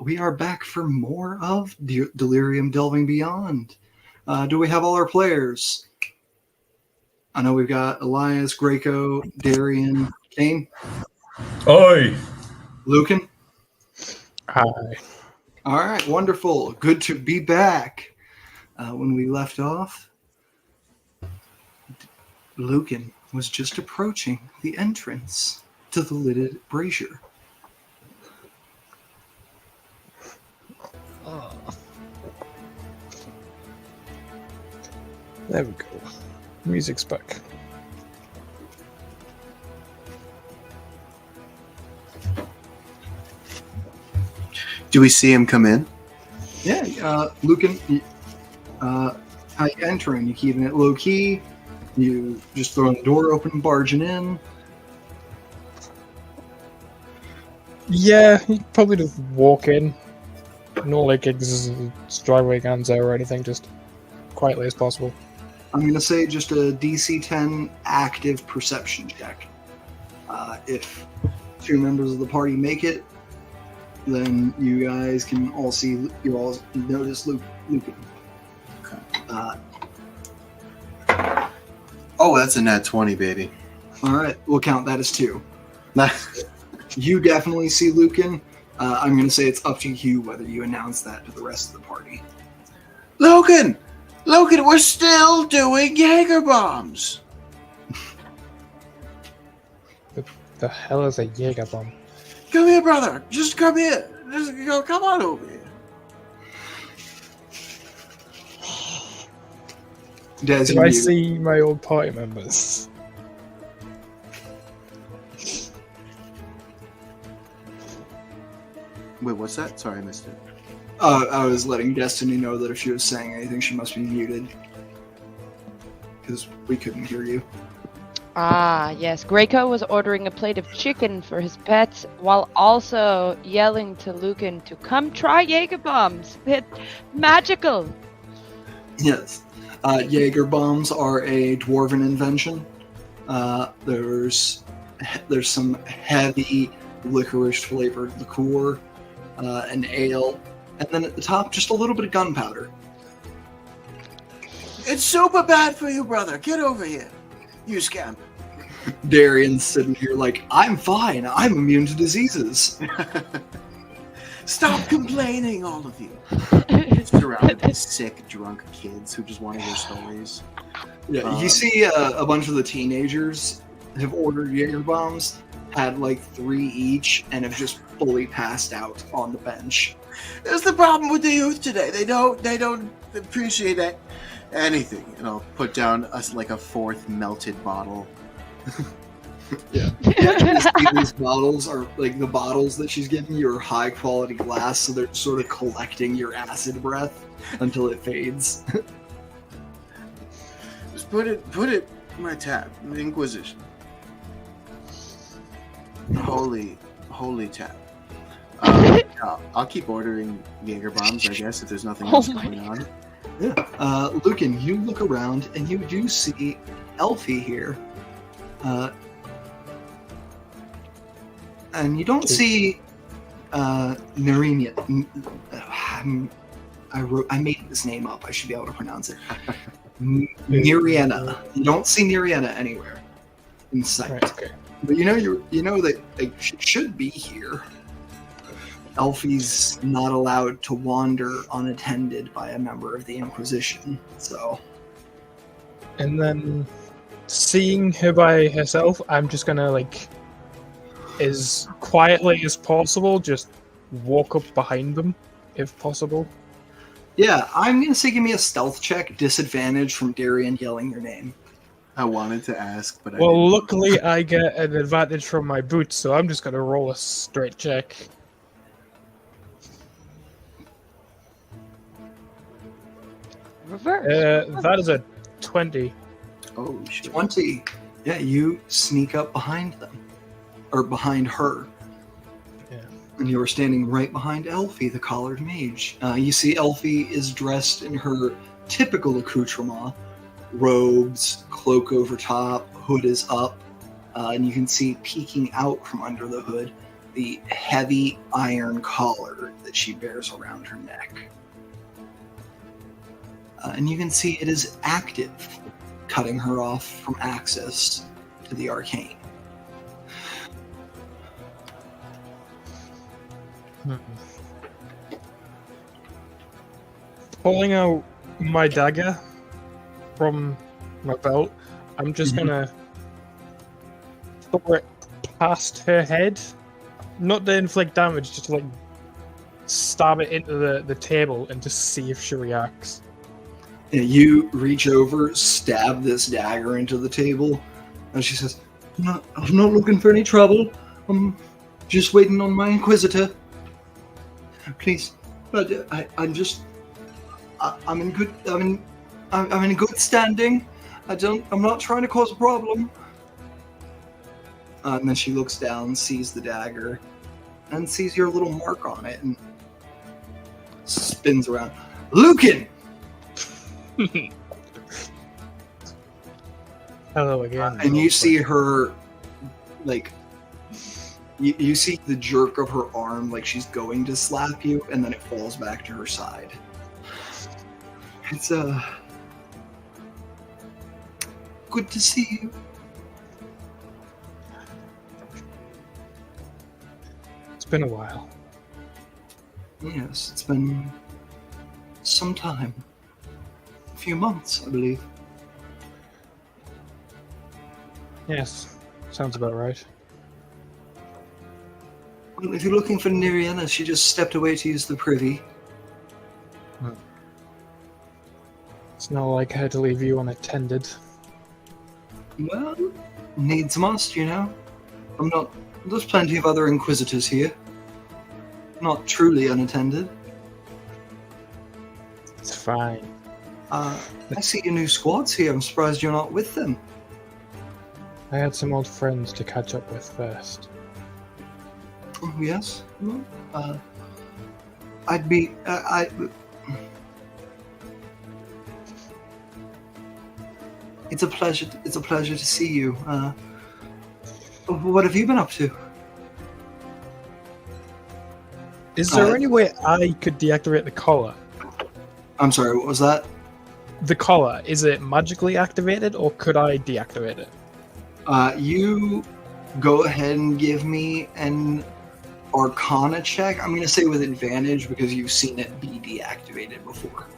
We are back for more of Delirium Delving Beyond. Do we have all our players? I know we've got Elias, Greco, Darian, Kane, Oi! Lucan. Hi. All right, wonderful. Good to be back. When we left off, Lucan was just approaching the entrance to the lidded brazier. There we go. Music's back. Do we see him come in? Yeah, Lucan, how you entering? You keeping it low key? You just throwing the door open, barging in? Yeah, you probably just walk in. No like extravaganza or anything, just quietly as possible. I'm going to say just a DC 10 active perception check. If two members of the party make it, then you guys can all see, you all notice Lucan. Oh, that's a nat 20, baby. All right, we'll count that as two. You definitely see Lucan. I'm going to say it's up to you whether you announce that to the rest of the party. Logan! Logan, we're still doing Jaeger bombs! The hell is a Jaeger bomb? Come here, brother. Just come here. Just go. Come on over here. Des, Do you I mute. see my old party members? Wait, what's that? Sorry, I missed it. I was letting Destiny know that if she was saying anything, she must be muted. Because we couldn't hear you. Ah, yes. Greco was ordering a plate of chicken for his pets while also yelling to Lucan to come try Jaeger bombs. It's magical. Yes. Jaeger bombs are a dwarven invention. There's some heavy licorice flavored liqueur, an ale, and then at the top, just a little bit of gunpowder. It's super bad for you, brother. Get over here. You scamp. Darian's sitting here like, I'm fine. I'm immune to diseases. Stop complaining, all of you. Surrounded by sick, drunk kids who just want to hear stories. Yeah, you see a bunch of the teenagers have ordered Jaeger bombs, had like 3 each, and have just fully passed out on the bench. That's the problem with the youth today. They don't appreciate anything. And I'll put down a 4th melted bottle. Yeah. These bottles are like the bottles that she's giving you are high quality glass, so they're sort of collecting your acid breath until it fades. Just put it in my tab. The Inquisition. Holy tab. I'll keep ordering Jaeger bombs, I guess, if there's nothing else going on. Yeah. Lucan, you look around and you do see Elfie here. And you don't see Narinia. I made this name up. I should be able to pronounce it. Niriana. You don't see Niriana anywhere in sight. Right, okay. But you know that she should be here. Elfie's not allowed to wander unattended by a member of the Inquisition. So. And then, seeing her by herself, I'm just gonna as quietly as possible, just walk up behind them, if possible. Yeah, I'm gonna say give me a stealth check, disadvantage from Darian yelling your name. I wanted to ask, but Well, luckily I get an advantage from my boots, so I'm just gonna roll a straight check. Reverse. That is a 20. Oh shit. 20. Yeah, you sneak up behind them. Or behind her. Yeah. And you are standing right behind Elfie, the collared mage. You see Elfie is dressed in her typical accoutrement. Robes, cloak over top, hood is up. and you can see peeking out from under the hood the heavy iron collar that she bears around her neck. And you can see it is active, cutting her off from access to the arcane. Pulling out my dagger from my belt, I'm just gonna throw it past her head. Not to inflict damage, just to like stab it into the table and just see if she reacts. Yeah, you reach over, stab this dagger into the table, and she says, I'm not looking for any trouble. I'm just waiting on my Inquisitor. Please, but I'm in good standing. I'm not trying to cause a problem. And then she looks down, sees the dagger, and sees your little mark on it, and spins around. Lucan! Hello again. And you see her, like, you see the jerk of her arm, like she's going to slap you, and then it falls back to her side. It's, good to see you. It's been a while. Yes, it's been some time. A few months, I believe. Yes, sounds about right. Well, if you're looking for Niriana, she just stepped away to use the privy. It's not like her to leave you unattended. Well, needs must, you know. There's plenty of other Inquisitors here. Not truly unattended. It's fine. I see your new squad's here. I'm surprised you're not with them. I had some old friends to catch up with first. Oh, yes? Well, It's a pleasure to see you. What have you been up to? Is there any way I could deactivate the collar? I'm sorry, what was that? The collar, is it magically activated or could I deactivate it? You go ahead and give me an Arcana check. I'm going to say with advantage because you've seen it be deactivated before.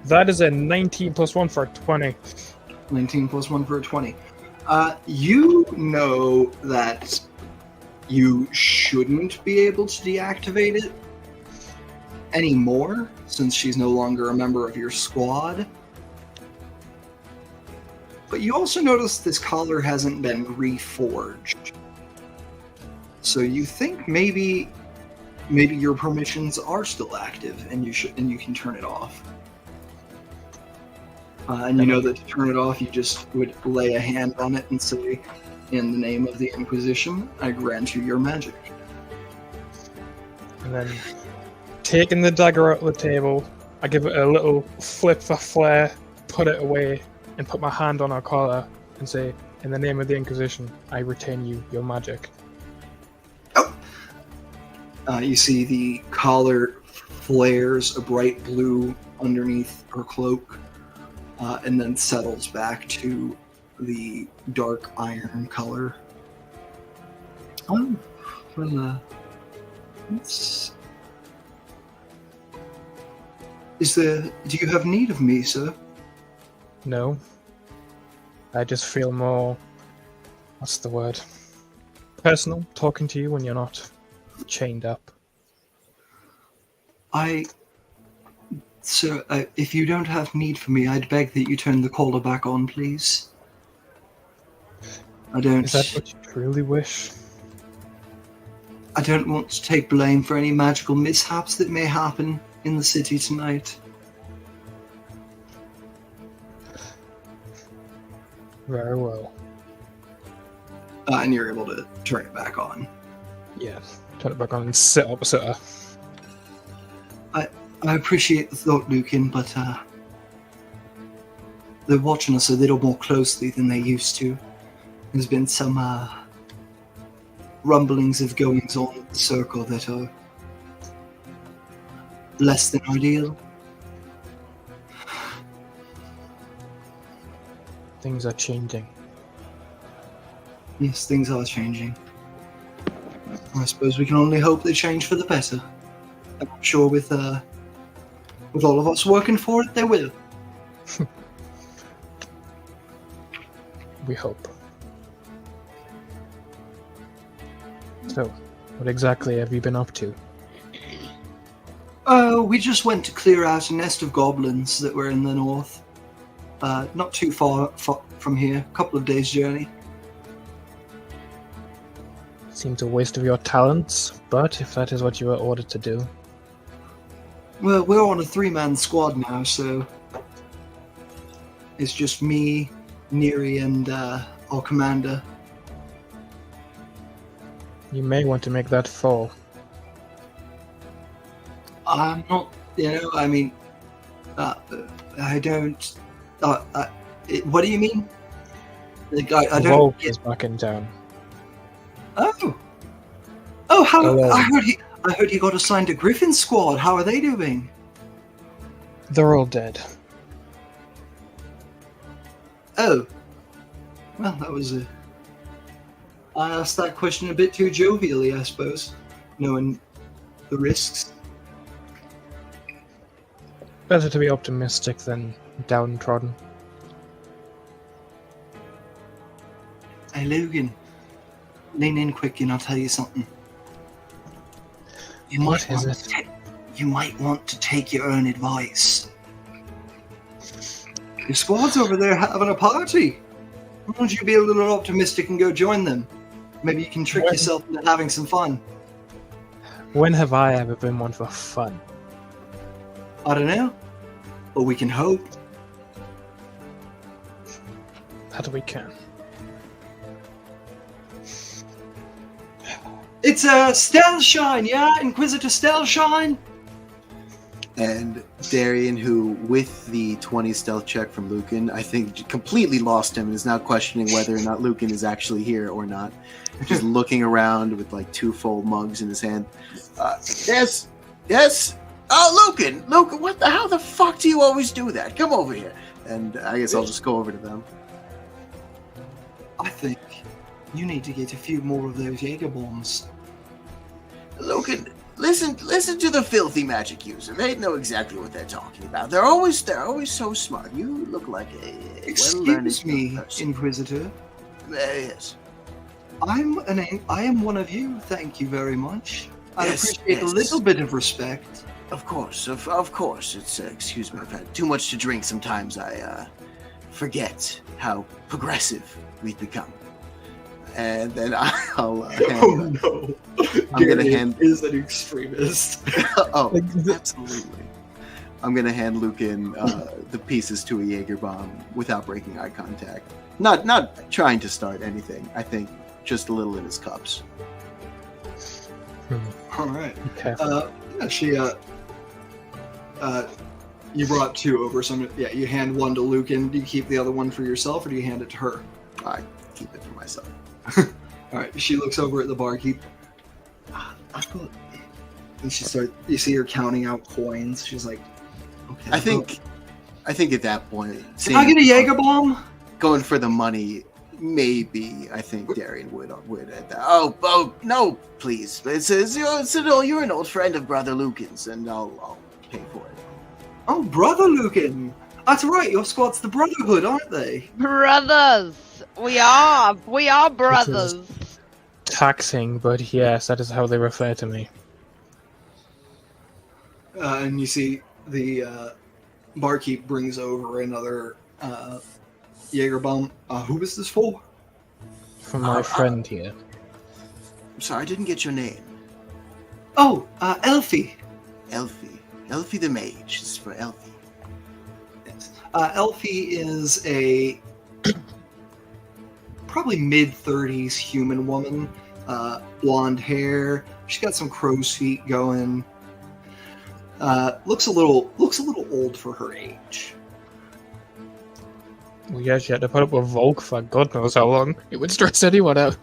That is a 19 plus 1 for a 20. 19 plus 1 for a 20. You know that you shouldn't be able to deactivate it anymore, since she's no longer a member of your squad. But you also notice this collar hasn't been reforged. So you think maybe your permissions are still active, and you can turn it off. And you know that to turn it off, you just would lay a hand on it and say, "In the name of the Inquisition, I grant you your magic." And then, taking the dagger out of the table, I give it a little flip for flair, put it away, and put my hand on her collar and say, "In the name of the Inquisition, I retain you your magic." You see the collar flares a bright blue underneath her cloak, and then settles back to the dark iron color. Oh, well, do you have need of me, sir? No. I just feel more, what's the word? Personal, talking to you when you're not chained up. Sir, if you don't have need for me, I'd beg that you turn the collar back on, please. Is that what you truly wish? I don't want to take blame for any magical mishaps that may happen in the city tonight. Very well. And you're able to turn it back on. Yeah. Turn it back on and sit opposite her. I appreciate the thought, Lucan, but they're watching us a little more closely than they used to. There's been some rumblings of goings on at the circle that are less than ideal. Things are changing. Yes, things are changing. I suppose we can only hope they change for the better. I'm sure with all of us working for it, they will. We hope. So, what exactly have you been up to? We just went to clear out a nest of goblins that were in the north. Not too far from here, a couple of days' journey. Seems a waste of your talents, but if that is what you were ordered to do. Well, we're on a 3-man squad now, so it's just me, Neri, and our commander. You may want to make that fall. I'm not, I mean, I don't. What do you mean? Like, I don't. Wolf is back in town. Oh, how? Hello. I heard he got assigned to Griffin's squad. How are they doing? They're all dead. Oh, well, that was a. I asked that question a bit too jovially, I suppose, knowing the risks. Better to be optimistic than downtrodden. Hey, Logan, lean in quick and I'll tell you something. What is it? You might want to take your own advice. Your squad's over there having a party. Why don't you be a little optimistic and go join them? Maybe you can trick yourself into having some fun. When have I ever been one for fun? I don't know. But we can hope. That we can. It's a Stellshine, yeah? Inquisitor Stellshine? And Darian, who, with the 20 stealth check from Lucan, I think completely lost him and is now questioning whether or not Lucan is actually here or not. Just looking around with like 2 full mugs in his hand. Yes. Oh, Lucan, how the fuck do you always do that? Come over here. And I guess I'll just go over to them. I think you need to get a few more of those Jaeger bombs. Lucan, listen to the filthy magic user. They know exactly what they're talking about. They're always so smart. You look like a well-learned Excuse me, person. Inquisitor. Yes. I am one of you. Thank you very much. I Yes, appreciate a little bit of respect. Of course. It's excuse me. I've had too much to drink. Sometimes I forget how progressive we've become. And then I'll hand. No! I'm gonna hand. is an extremist. Oh, absolutely. I'm gonna hand Lucan the pieces to a Jaeger bomb without breaking eye contact. Not trying to start anything. I think just a little in his cups. All right. Okay. Yeah, she. You brought 2 over, so you hand one to Lucan. Do you keep the other one for yourself, or do you hand it to her? I keep it for myself. All right. She looks over at the barkeep. And she starts. You see her counting out coins. She's like, "Okay." I think at that point, Can I get a Jaeger bomb? going for the money, maybe I think Darian would at that. Oh no, please! You're an old friend of Brother Lucan's, and I'll pay for it. Oh, Brother Lucan. That's right. Your squad's the Brotherhood, aren't they? Brothers! We are brothers. Taxing, but yes, that is how they refer to me. And you see the barkeep brings over another Jaeger bomb. Who is this for? From my friend here. I'm sorry, I didn't get your name. Oh, Elfie. Elfie the mage. This is for Elfie. Elfie is a probably mid-30s human woman, blonde hair. She's got some crow's feet going. Looks a little old for her age. Well, yeah, she had to put up with Volk for God knows how long. It would stress anyone out.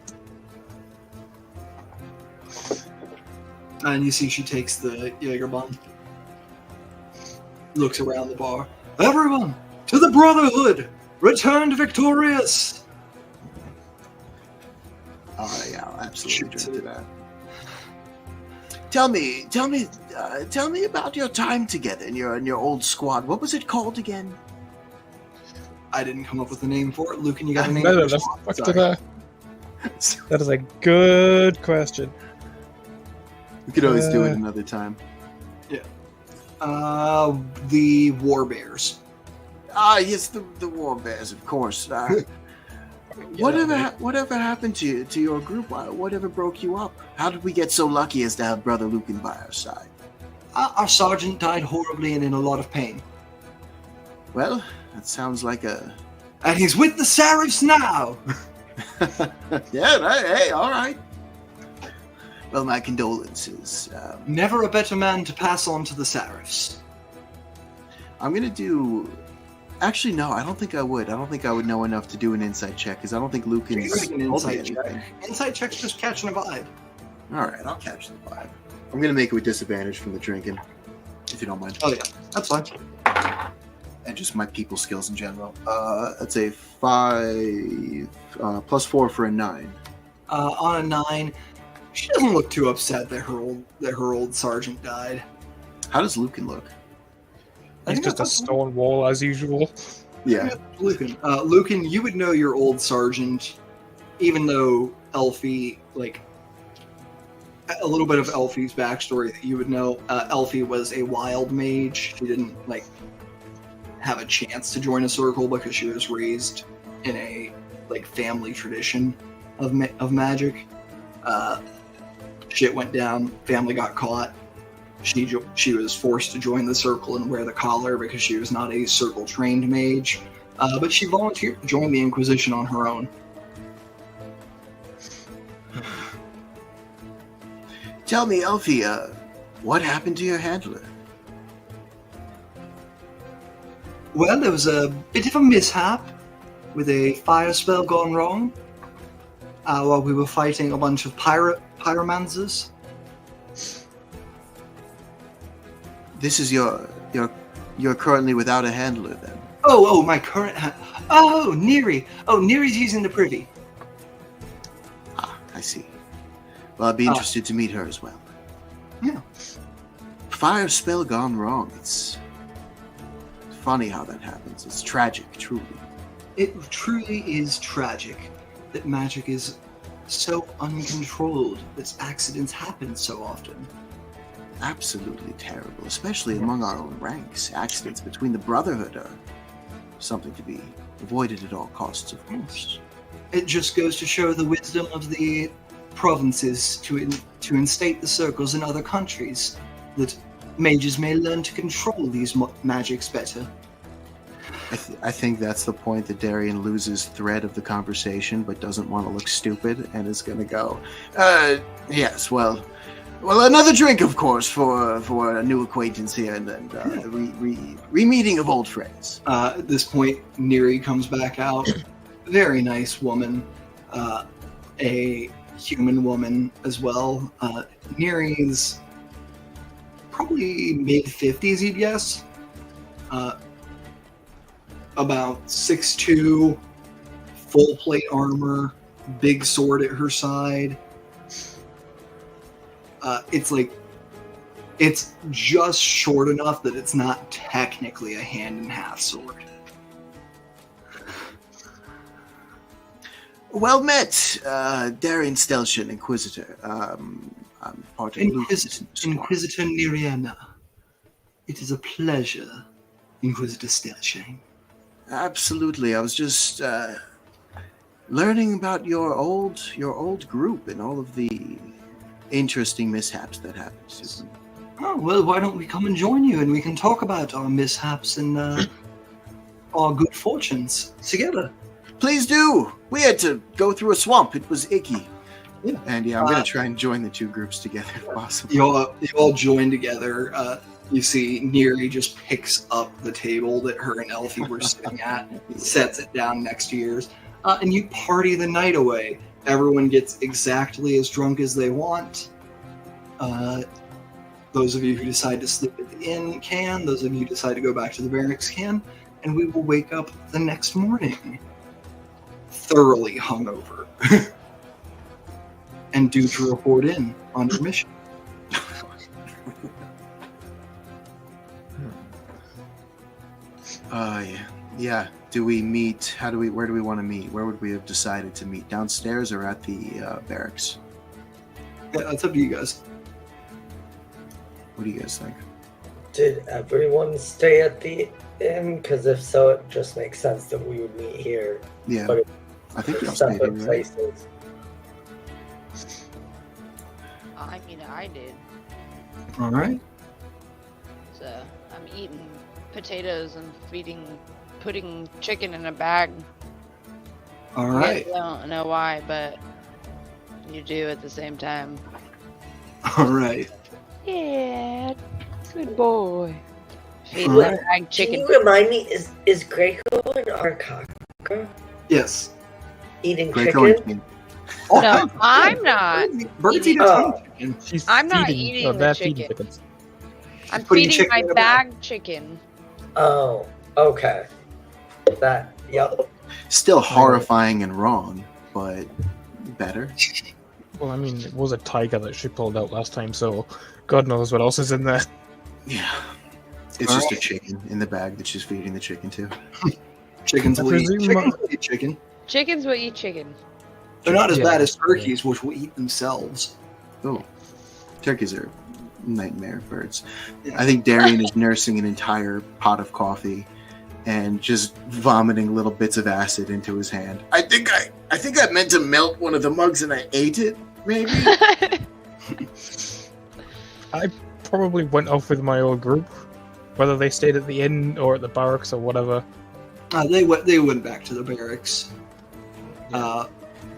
And you see she takes the Jaegerbomb. Looks around the bar. Everyone, to the Brotherhood! Returned victorious! Yeah, I'll absolutely Shoots drink to it. that. Tell me about your time together in your old squad. What was it called again? I didn't come up with a name for it. Lucan, you got a name No, for no, it? let's back to Sorry. that. That is a good question. We could always do it another time. The War Bears. Ah, yes, the War Bears, of course. Whatever happened to your group? Whatever broke you up? How did we get so lucky as to have Brother Lucan by our side? Our sergeant died horribly and in a lot of pain. Well, that sounds like a... And he's with the Serifs now! Yeah, hey, all right. Well, my condolences. Never a better man to pass on to the Serifs. I'm going to do... Actually, no, I don't think I would. I don't think I would know enough to do an insight check, because I don't think Lucan's... Make an told me insight check. anything. Insight check's just catching a vibe. All right, I'll catch the vibe. I'm going to make it with disadvantage from the drinking, if you don't mind. Oh yeah, that's fine. And just my people skills in general. That's a 5 plus 4 for a 9. On a 9, she doesn't look too upset that her old sergeant died. How does Lucan look? I He's think just a that's- stone wall as usual. Yeah. Lucan. Lucan, you would know your old sergeant, even though Elfie, like, a little bit of Elfie's backstory that you would know. Elfie was a wild mage. She didn't, like, have a chance to join a circle because she was raised in a, like, family tradition of magic. Shit went down. Family got caught. She was forced to join the circle and wear the collar because she was not a circle trained mage. But she volunteered to join the Inquisition on her own. Tell me, Elfie, what happened to your handler? Well, there was a bit of a mishap with a fire spell gone wrong while we were fighting a bunch of pyromancers. This is you're currently without a handler then. Oh, my current Neri. Oh, Neri's using the privy. Ah, I see. Well, I'd be interested to meet her as well. Yeah. Fire spell gone wrong. It's funny how that happens. It's tragic, truly. It truly is tragic that magic is so uncontrolled that accidents happen so often. Absolutely terrible, especially among our own ranks. Accidents between the Brotherhood are something to be avoided at all costs, of course. It just goes to show the wisdom of the provinces to instate the circles in other countries, that mages may learn to control these magics better. I think that's the point that Darian loses thread of the conversation, but doesn't want to look stupid and is going to go, yes, well, another drink, of course, for a new acquaintance here, and then re-meeting of old friends. At this point, Neri comes back out. Very nice woman. A human woman as well. Neri's probably mid-50s, you'd guess. About 6'2", full plate armor, big sword at her side. It's just short enough that it's not technically a hand-and-half sword. Well met, Darian Steltian, Inquisitor. I'm part of Inquisitor Niriana. It is a pleasure, Inquisitor Steltian. Absolutely. I was just learning about your old group and all of the interesting mishaps that happened to them. Oh, well, why don't we come and join you and we can talk about our mishaps and our good fortunes together. Please do. We had to go through a swamp. It was icky. Yeah. And I'm going to try and join the two groups together if possible. You all join together. You see Neri just picks up the table that her and Elfie were sitting at, sets it down next to yours, and you party the night away. Everyone gets exactly as drunk as they want. Those of you who decide to sleep at the inn can. Those of you who decide to go back to the barracks can. And we will wake up the next morning thoroughly hungover and due to report in on your mission. Yeah. Do we meet? Where do we want to meet? Where would we have decided to meet? Downstairs or at the barracks? Yeah, that's up to you guys. What do you guys think? Did everyone stay at the inn? Because if so, it just makes sense that we would meet here. Yeah, But I think for y'all stayed separate in, right? places. I mean, I did. All right. So I'm eating potatoes and putting chicken in a bag. All You right. guys don't know why, but you do at the same time. All right. Yeah, good boy. Feed All the right. bag Can chicken. you remind me, is Greco and Arkaka Yes. eating Greco and chicken? King. No, I'm not. Birds eating- eat a ton of chicken. She's I'm not feeding, eating or the they're feeding chicken. chickens. I'm putting feeding chicken my in a bag. bag chicken. Oh, okay. Yep. Still horrifying and wrong, but better. Well, I mean, it was a tiger that she pulled out last time, so God knows what else is in there. Yeah. It's just a chicken in the bag that she's feeding the chicken to. Chickens I will eat presume- chicken. Will eat chicken. Chickens will eat chicken. They're not as Yeah. bad as turkeys, which will eat themselves. Oh, turkeys are nightmare birds. Yeah. I think Darian is nursing an entire pot of coffee and just vomiting little bits of acid into his hand. I think I meant to melt one of the mugs and I ate it. Maybe. I probably went off with my old group, whether they stayed at the inn or at the barracks or whatever. They went back to the barracks.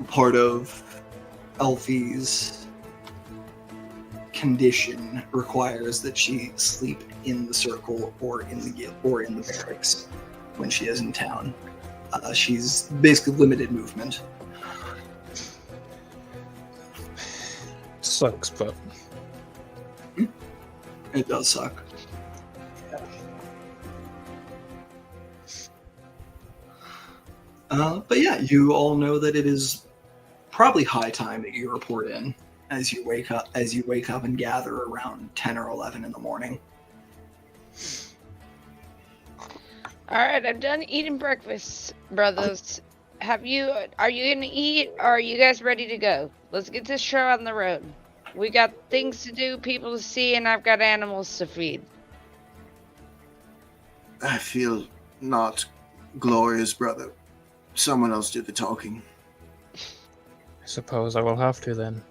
Part of Elfie's condition requires that she sleep in the circle or in the barracks when she is in town. She's basically limited movement. Sucks, but It does suck. But yeah, you all know that it is probably high time that you report in as you wake up and gather around 10 or 11 in the morning. All right, I'm done eating breakfast, brothers. Are you gonna eat, or are you guys ready to go? Let's get this show on the road. We got things to do, people to see, and I've got animals to feed. I feel not glorious, brother. Someone else do the talking. I suppose I will have to then.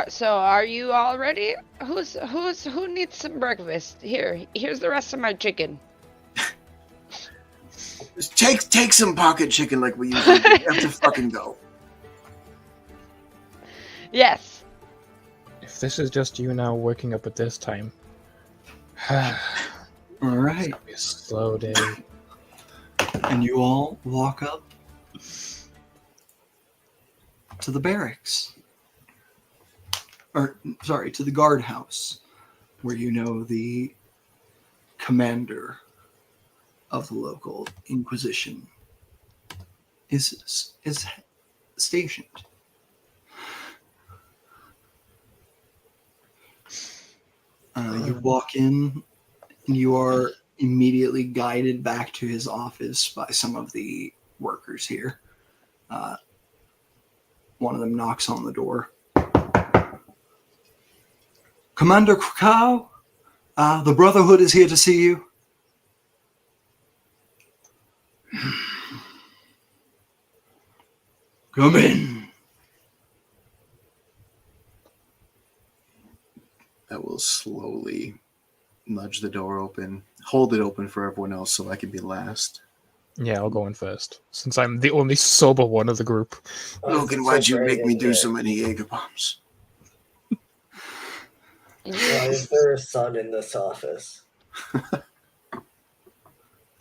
So are you all ready? Who needs some breakfast? Here's the rest of my chicken. Just take some pocket chicken like we usually do. We have to fucking go. Yes. If this is just you now waking up at this time, All right, it'll be a slow day. and you all walk up to the barracks. To the guardhouse, where you know the commander of the local Inquisition is stationed. You walk in, and you are immediately guided back to his office by some of the workers here. One of them knocks on the door. Commander Krakow, the Brotherhood is here to see you. Come in. I will slowly nudge the door open, hold it open for everyone else so I can be last. Yeah, I'll go in first, since I'm the only sober one of the group. Logan, So why'd you brave make me and do good. so many Jaeger bombs? Why is there a sun in this office?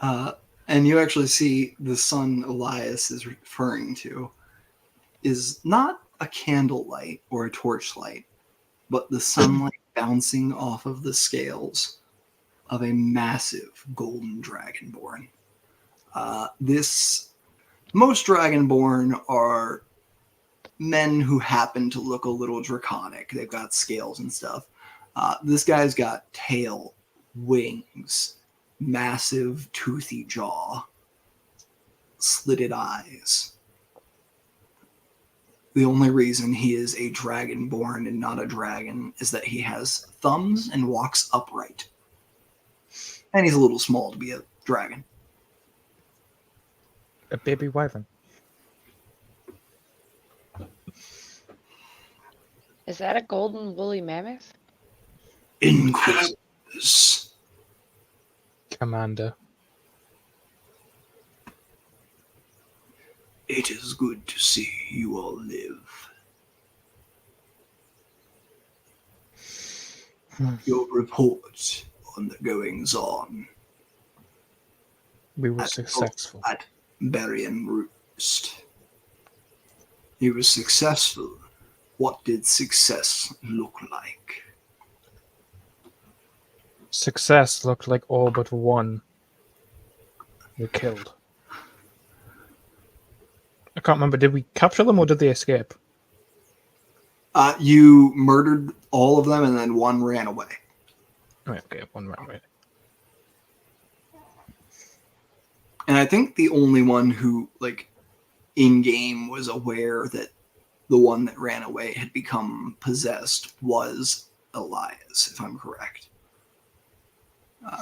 And you actually see the sun Elias is referring to is not a candlelight or a torchlight, but the sunlight bouncing off of the scales of a massive golden dragonborn. Most dragonborn are men who happen to look a little draconic. They've got scales and stuff. This guy's got tail, wings, massive toothy jaw, slitted eyes. The only reason he is a dragonborn and not a dragon is that he has thumbs and walks upright. And he's a little small to be a dragon. A baby wyvern. Is that a golden woolly mammoth? Inquisitors. Commander. It is good to see you all live. Your report on the goings-on We were successful. at Berrien Roost. You were successful. What did success look like? Success looked like all but one were killed. I can't remember. Did we capture them or did they escape? You murdered all of them and then one ran away. Oh, okay, one ran away. And I think the only one who, in-game was aware that the one that ran away had become possessed was Elias, if I'm correct.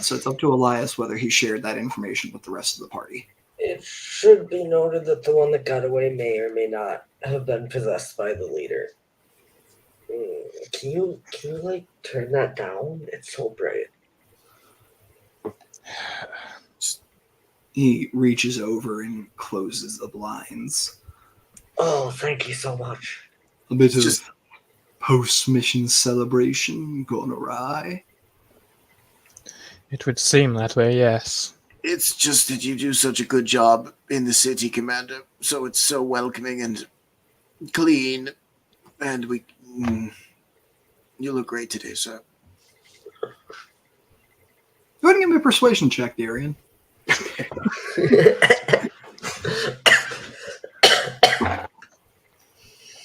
So it's up to Elias whether he shared that information with the rest of the party. It should be noted that the one that got away may or may not have been possessed by the leader. Can you turn that down? It's so bright. He reaches over and closes the blinds. Oh, thank you so much. A bit of post-mission celebration gone awry. It would seem that way, yes. It's just that you do such a good job in the city, Commander. So it's so welcoming and clean. And you look great today, sir. Go ahead and give me a persuasion check, Darian.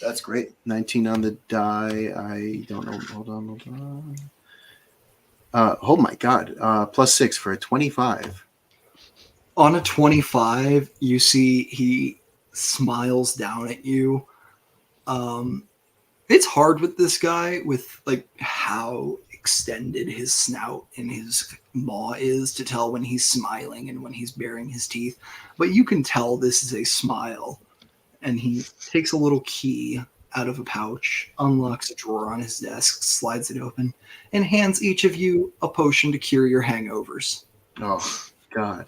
That's great. 19 on the die. I don't know. Hold on. Oh my God. +6 for a 25. On a 25, you see he smiles down at you. It's hard with this guy with how extended his snout and his maw is to tell when he's smiling and when he's baring his teeth. But you can tell this is a smile. And he takes a little key out of a pouch, unlocks a drawer on his desk, slides it open, and hands each of you a potion to cure your hangovers. Oh, God.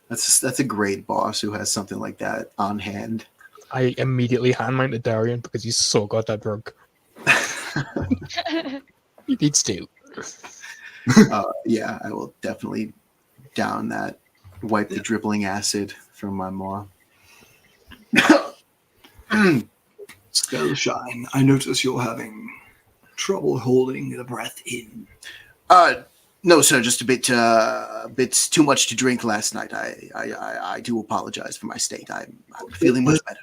That's a great boss who has something like that on hand. I immediately hand mine to Darian because he's so goddamn drunk. He needs to. Yeah, I will definitely down that. Wipe the dribbling acid from my maw. Skullshine, I notice you're having trouble holding the breath in. No, sir, just a bit too much to drink last night. I do apologize for my state. I'm feeling much better.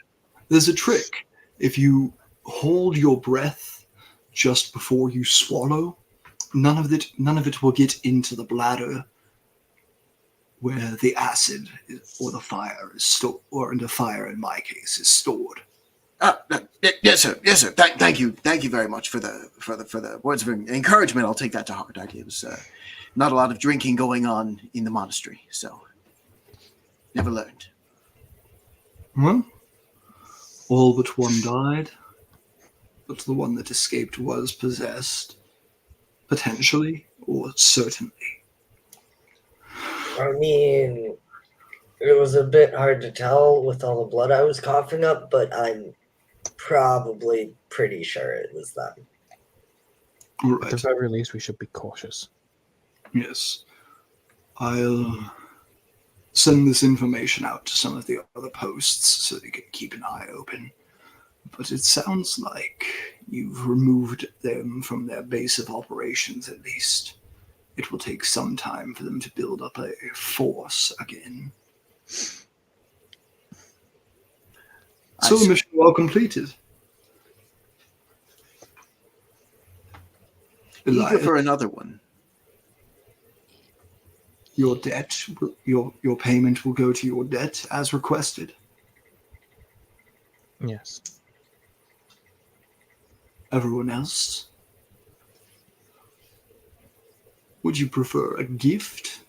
There's a trick. If you hold your breath just before you swallow, none of it will get into the bladder where the acid or the fire is stored, or the fire in my case is stored. Yes, sir. Thank you very much for the words of encouragement. I'll take that to heart. It was not a lot of drinking going on in the monastery, so never learned. Well, all but one died, but the one that escaped was possessed, potentially or certainly. I mean, it was a bit hard to tell with all the blood I was coughing up, but I'm probably pretty sure it was them. All At the right. very least, we should be cautious. Yes. I'll send this information out to some of the other posts so they can keep an eye open. But it sounds like you've removed them from their base of operations, at least. It will take some time for them to build up a force again. So the mission well completed. Eager Elias, for another one. your debt, your payment will go to your debt as requested. Yes. Everyone else, would you prefer a gift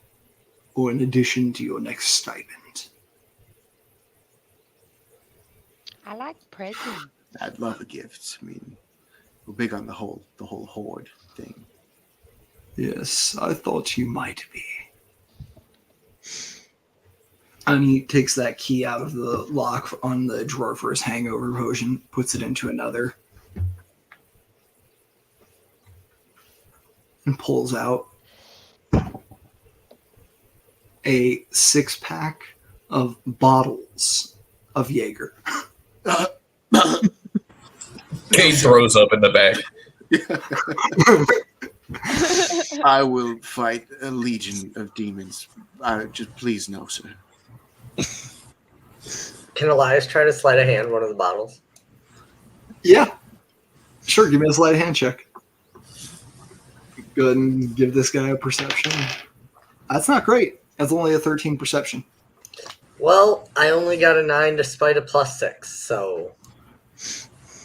or an addition to your next stipend? I like presents. I'd love a gift. I mean, we're big on the whole hoard thing. Yes, I thought you might be. And he takes that key out of the lock on the drawer for his hangover potion, puts it into another, and pulls out a 6-pack of bottles of Jaeger. Kane throws up in the back. I will fight a legion of demons. Just please no, sir. Can Elias try to sleight of hand one of the bottles? Yeah. Sure, give me a sleight of hand check. Go ahead and give this guy a perception. That's not great. That's only a 13 perception. Well, I only got a 9 despite a +6, so...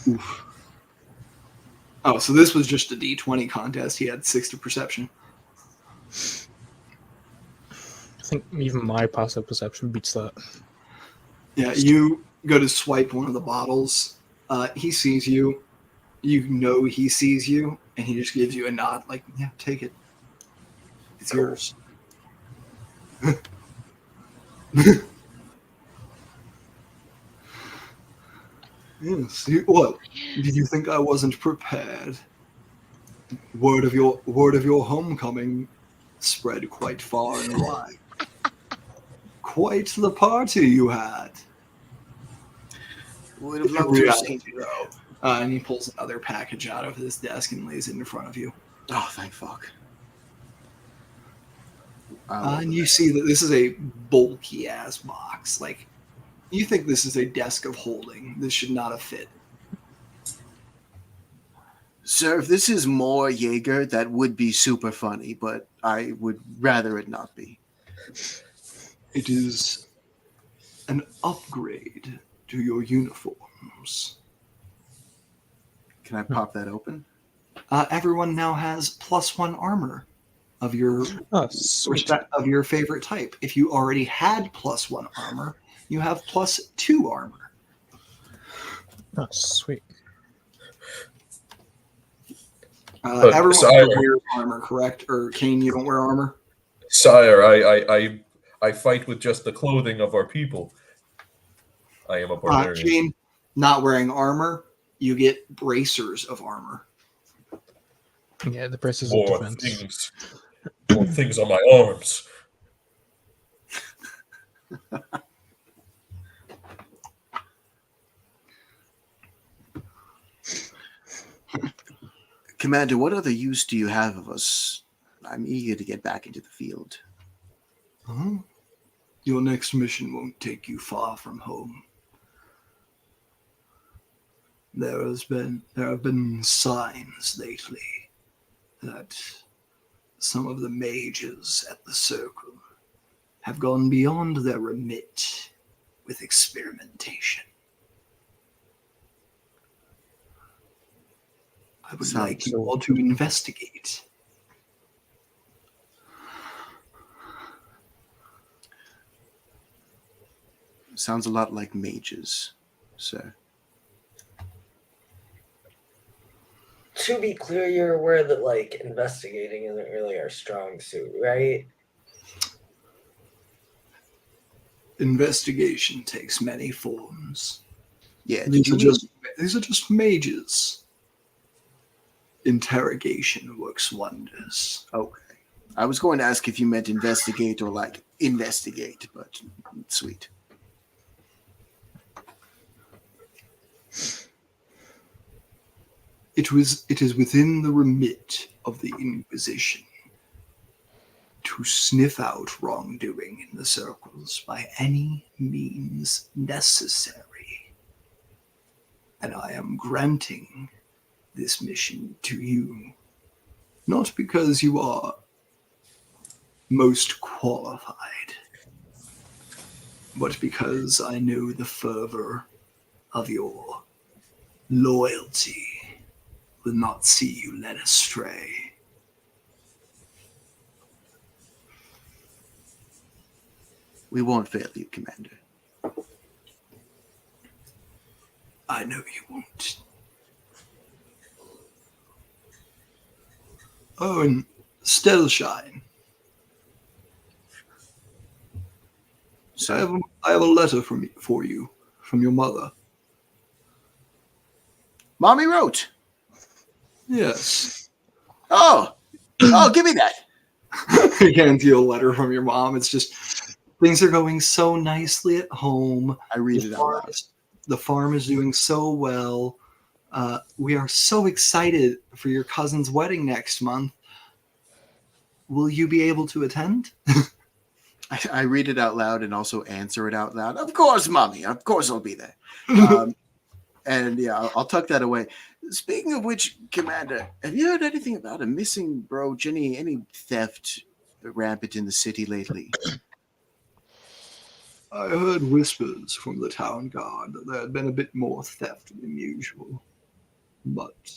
Oof. Oh, so this was just a D20 contest. He had 60 perception. I think even my passive perception beats that. Yeah, you go to swipe one of the bottles. He sees you. You know he sees you, and he just gives you a nod, like, yeah, take it. It's yours. Yes. What? Did you think I wasn't prepared? Word of your homecoming spread quite far and wide. Quite the party you had. Would have loved to have seen you. And he pulls another package out of his desk and lays it in front of you. Oh, thank fuck. And you see that this is a bulky ass box. Like, you think this is a desk of holding. This should not have fit. Sir, if this is more Jaeger, that would be super funny, but I would rather it not be. It is an upgrade to your uniforms. Can I pop that open? Everyone now has +1 armor of your Sweet. of your favorite type. If you already had +1 armor, you have +2 armor. Oh, sweet. Everyone Sire, wears armor, correct? Or Kane, you don't wear armor? Sire, I fight with just the clothing of our people. I am a barbarian. Kane, not wearing armor, you get bracers of armor. Yeah, the braces of More defense. things on my arms. Commander, what other use do you have of us? I'm eager to get back into the field. Huh? Your next mission won't take you far from home. There have been signs lately that some of the mages at the circle have gone beyond their remit with experimentation. I would like you all to investigate. Sounds a lot like mages, sir. To be clear, you're aware that, like, investigating isn't really our strong suit, right? Investigation takes many forms. Yeah, These are just mages. interrogation works wonders. Okay. I was going to ask if you meant investigate or like investigate, but sweet. It is within the remit of the Inquisition to sniff out wrongdoing in the circles by any means necessary. And I am granting this mission to you, not because you are most qualified, but because I know the fervor of your loyalty will not see you led astray. We won't fail you, Commander. I know you won't. Oh, and Stellshine. So, I have a letter for you from your mother. Mommy wrote. Yes. Oh, give me that. I can't see a letter from your mom. It's just things are going so nicely at home. I read it out loud. The farm is doing so well. We are so excited for your cousin's wedding next month. Will you be able to attend? I read it out loud and also answer it out loud. Of course, Mommy. Of course I'll be there. And yeah, I'll tuck that away. Speaking of which, Commander, have you heard anything about a missing brooch? Any theft rampant in the city lately? I heard whispers from the town guard that there had been a bit more theft than usual. But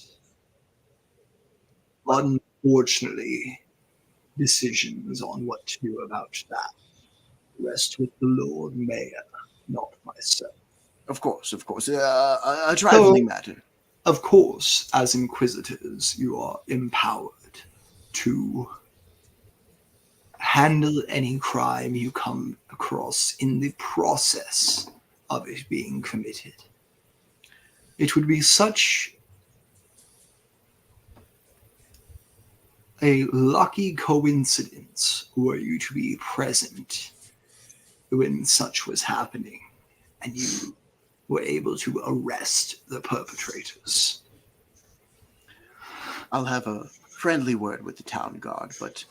unfortunately, decisions on what to do about that rest with the Lord Mayor, not myself. Of course. A trifling matter. Of course, as Inquisitors, you are empowered to handle any crime you come across in the process of it being committed. It would be such a lucky coincidence were you to be present when such was happening and you were able to arrest the perpetrators. I'll have a friendly word with the town guard, but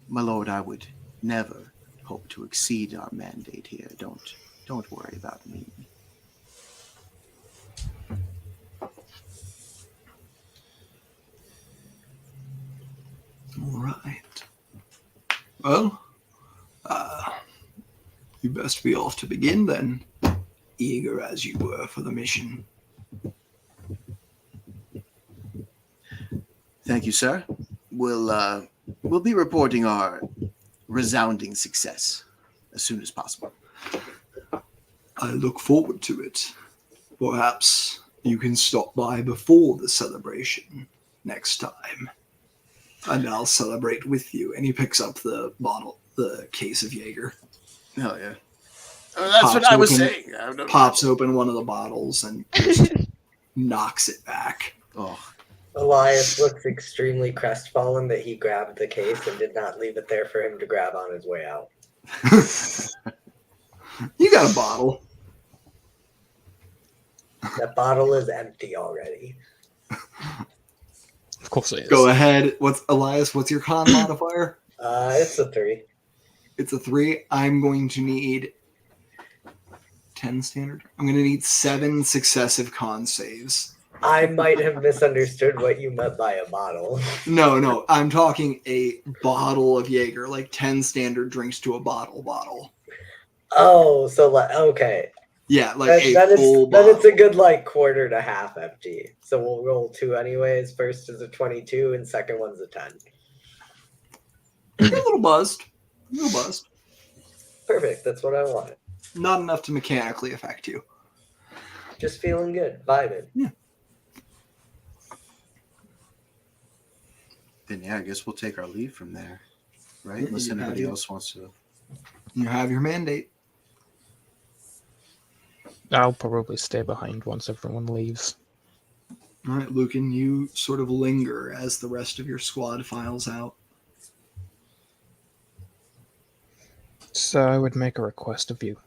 my lord, I would never hope to exceed our mandate here. Don't worry about me. All right. Well, you best be off to begin then, eager as you were for the mission. Thank you, sir. We'll be reporting our resounding success as soon as possible. I look forward to it. Perhaps you can stop by before the celebration next time, and I'll celebrate with you. And he picks up the case of Jaeger. Hell yeah. That's what I was saying. Pops open one of the bottles and just knocks it back. Oh, Elias looks extremely crestfallen that he grabbed the case and did not leave it there for him to grab on his way out. You got a bottle. That bottle is empty already. Of course it is. Go ahead. Elias, what's your con modifier? It's a 3. It's a 3. I'm going to need 10 standard. I'm going to need 7 successive con saves. I might have misunderstood what you meant by a bottle. No. I'm talking a bottle of Jaeger, like 10 standard drinks to a bottle. Oh, so okay. Yeah, like Then a full bottle. it's a good like quarter to half empty. So we'll roll 2 anyways. First is a 22 and second one's a 10. You're a little buzzed. Perfect. That's what I wanted. Not enough to mechanically affect you. Just feeling good, vibing. Yeah. then yeah, I guess we'll take our leave from there, right? Yeah, Unless you anybody have else wants to. You have your mandate. I'll probably stay behind once everyone leaves. All right, Lucan, you sort of linger as the rest of your squad files out. So I would make a request of you.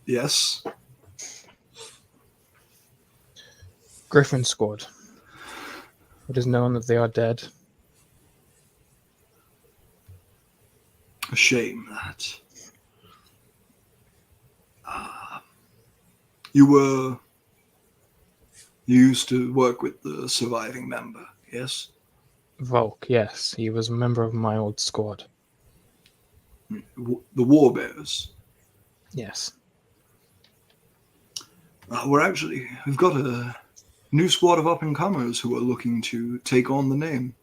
Yes? Griffin squad. It is known that they are dead. A shame that. You used to work with the surviving member, yes? Volk, yes, he was a member of my old squad. The Warbears. Yes. We've got a new squad of up-and-comers who are looking to take on the name.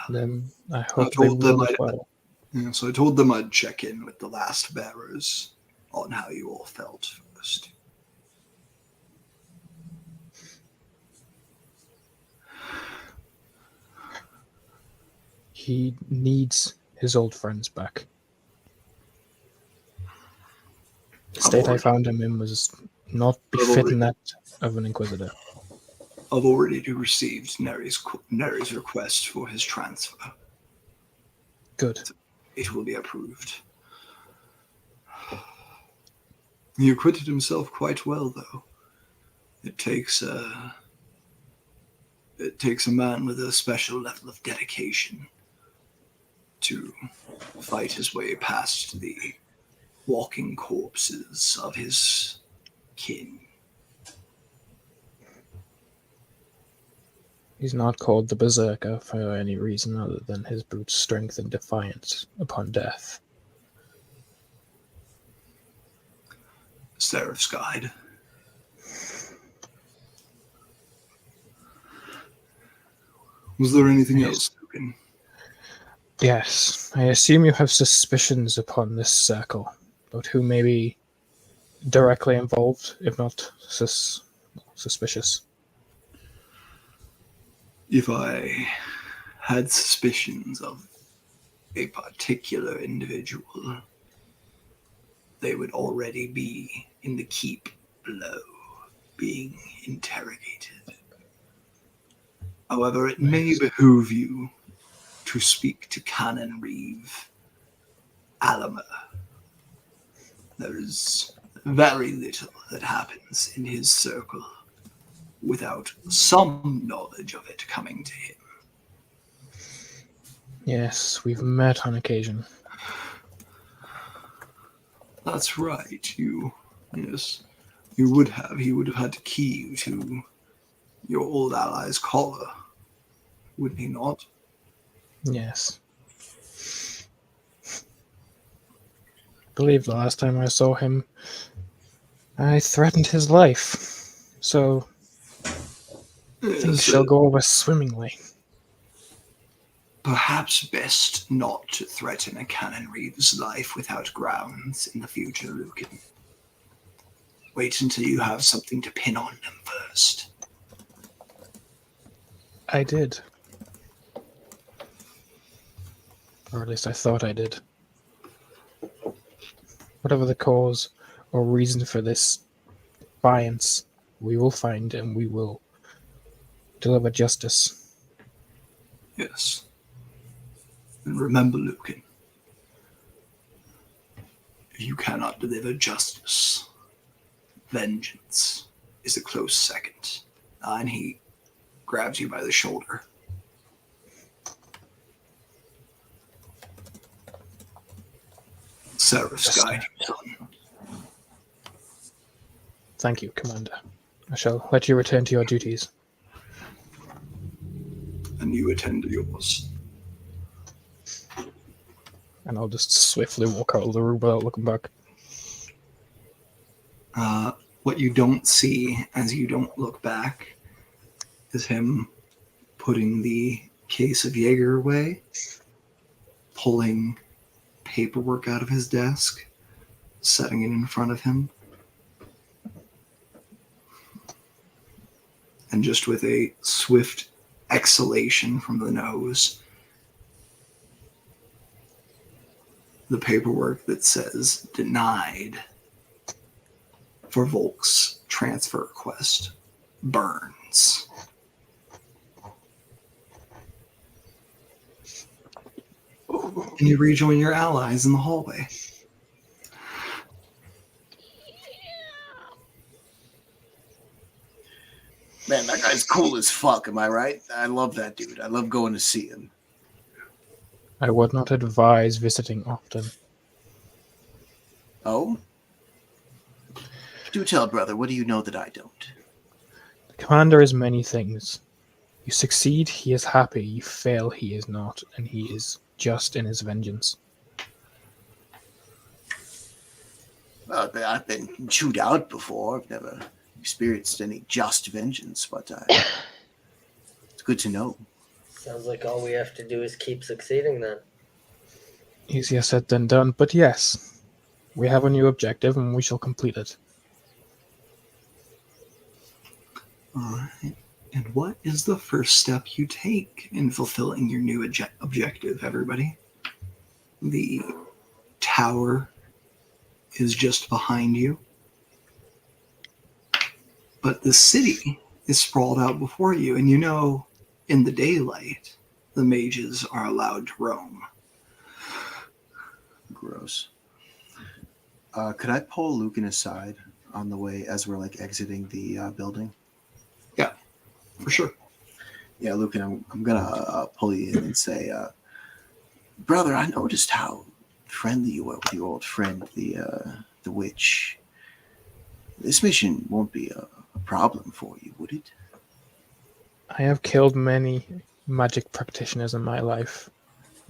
Then I I hope they told them will as well. so I told them I'd check in with the last bearers on how you all felt first. He needs his old friends back. The state I found him in was not befitting that of an Inquisitor. I've already received Neri's request for his transfer. Good. It will be approved. He acquitted himself quite well, though. It takes a man with a special level of dedication to fight his way past the walking corpses of his kin. He's not called the Berserker for any reason other than his brute strength and defiance upon death. Seraph's Guide. Was there anything else, Lucan? Yes, I assume you have suspicions upon this circle, but who may be directly involved, if not suspicious. If I had suspicions of a particular individual, they would already be in the keep below, being interrogated. However, it may behoove you to speak to Canon Reeve Alama. There is very little that happens in his circle without some knowledge of it coming to him. Yes, we've met on occasion. That's right. Yes, you would have. He would have had to key you to your old ally's collar, would he not? Yes. I believe the last time I saw him, I threatened his life. So things shall go over swimmingly. Perhaps best not to threaten a Canon Reeve's life without grounds in the future, Lucan. Wait until you have something to pin on them first. I did. Or at least I thought I did. Whatever the cause or reason for this defiance, we will find and we will deliver justice. Yes. And remember, Lucan, you cannot deliver justice. Vengeance is a close second. And he grabs you by the shoulder. Seraph's Guide, son. Thank you, Commander. I shall let you return to your duties. And you attend to yours. And I'll just swiftly walk out of the room without looking back. What you don't see as you don't look back is him putting the case of Jaeger away, pulling paperwork out of his desk, setting it in front of him, and just with a swift exhalation from the nose, the paperwork that says denied for Volk's transfer request burns. And you rejoin your allies in the hallway. Man, that guy's cool as fuck, am I right? I love that dude. I love going to see him. I would not advise visiting often. Oh? Do tell, brother, what do you know that I don't? The commander is many things. You succeed, he is happy. You fail, he is not, and he is just in his vengeance. Well, I've been chewed out before. I've never experienced any just vengeance, but it's good to know. Sounds like all we have to do is keep succeeding then. Easier said than done, but yes. We have a new objective and we shall complete it. Alright. And what is the first step you take in fulfilling your new objective, everybody? The tower is just behind you. But the city is sprawled out before you, and you know in the daylight the mages are allowed to roam. Gross. Could I pull Lucan aside on the way as we're like exiting the building? Yeah, for sure. Yeah, Lucan, I'm gonna pull you in and say, brother, I noticed how friendly you were with your old friend, the witch. This mission won't be a problem for you, would it? I have killed many magic practitioners in my life.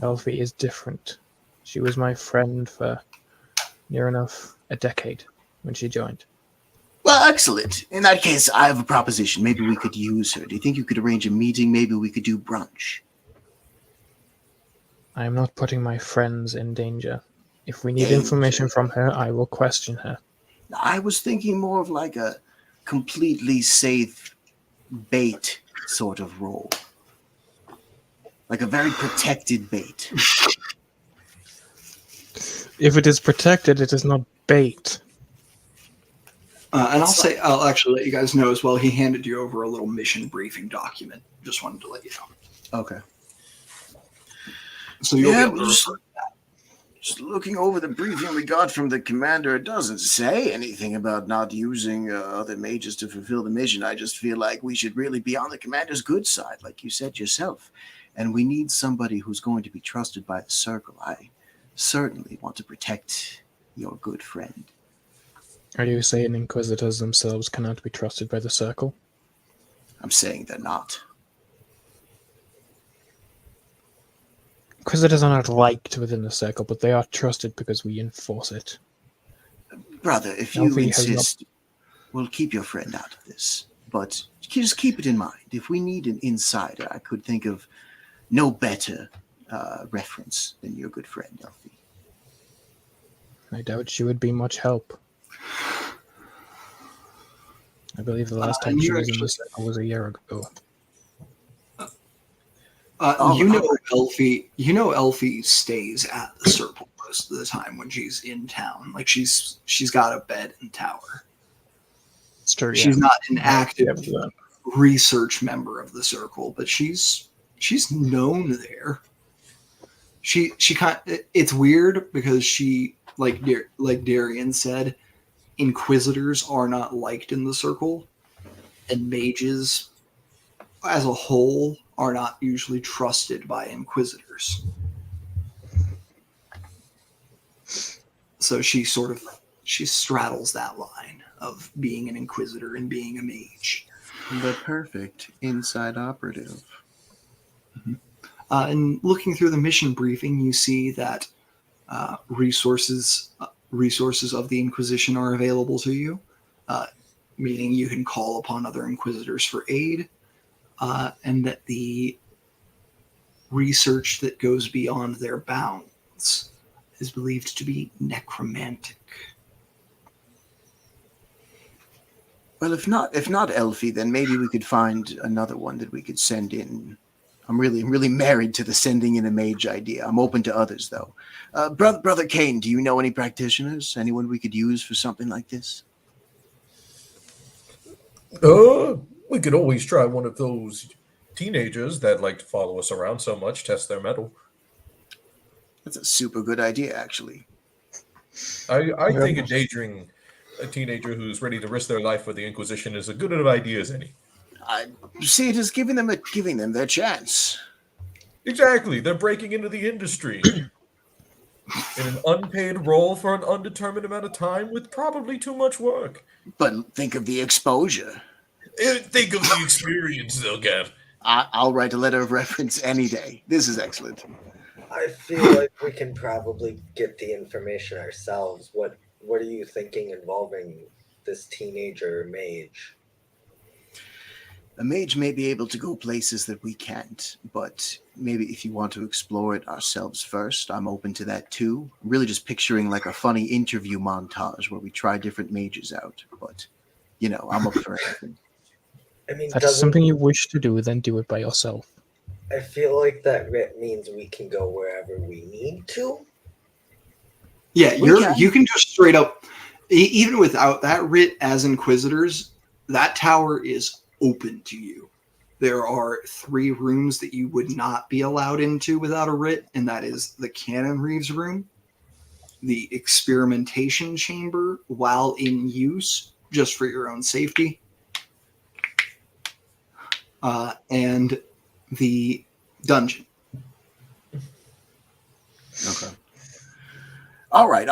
Elfie is different. She was my friend for near enough a decade when she joined. Well, excellent. In that case, I have a proposition. Maybe we could use her. Do you think you could arrange a meeting? Maybe we could do brunch. I am not putting my friends in danger. If we need information from her, I will question her. I was thinking more of like a completely safe bait sort of role. Like a very protected bait. If it is protected, it is not bait. And I'll actually let you guys know as well. He handed you over a little mission briefing document. Just wanted to let you know. Okay. So you'll be able to refer to that. Just looking over the briefing we got from the commander, it doesn't say anything about not using other mages to fulfill the mission. I just feel like we should really be on the commander's good side, like you said yourself. And we need somebody who's going to be trusted by the circle. I certainly want to protect your good friend. Are you saying Inquisitors themselves cannot be trusted by the Circle? I'm saying they're not. Inquisitors are not liked within the Circle, but they are trusted because we enforce it. Brother, if you Elfie has insist, we'll keep your friend out of this. But just keep it in mind. If we need an insider, I could think of no better reference than your good friend, Elfie. I doubt she would be much help. I believe the last time she was in the Circle was a year ago. Elfie stays at the Circle most of the time when she's in town. Like she's got a bed in tower. It's true. She's not an active Yeah. research member of the Circle, but she's known there. It's weird because she like Darian said, Inquisitors are not liked in the Circle, and mages as a whole are not usually trusted by Inquisitors. So she straddles that line of being an Inquisitor and being a mage. The perfect inside operative. Mm-hmm. And looking through the mission briefing, you see that resources of the Inquisition are available to you, meaning you can call upon other Inquisitors for aid, and that the research that goes beyond their bounds is believed to be necromantic. Well, if not Elfie, then maybe we could find another one that we could send in I'm really married to the sending in a mage idea. I'm open to others, though. Brother Kane, do you know any practitioners? Anyone we could use for something like this? We could always try one of those teenagers that like to follow us around so much, test their mettle. That's a super good idea, actually. I Yeah. think endangering a teenager who's ready to risk their life for the Inquisition is as good of an idea as any. I see it as giving them their chance. Exactly, they're breaking into the industry in an unpaid role for an undetermined amount of time with probably too much work. But think of the exposure. Think of the experience they'll get. I'll write a letter of reference any day. This is excellent. I feel like we can probably get the information ourselves. What are you thinking involving this teenager mage? A mage may be able to go places that we can't, but maybe if you want to explore it ourselves first, I'm open to that too. I'm really just picturing like a funny interview montage where we try different mages out, but I'm up for anything. I mean, If that's something you wish to do, then do it by yourself. I feel like that writ means we can go wherever we need to. Yeah, you can just straight up, even without that writ as Inquisitors, that tower is open to you. There are 3 rooms that you would not be allowed into without a writ, and that is the Cannon Reeves room, the experimentation chamber while in use, just for your own safety, and the dungeon. Okay. All right.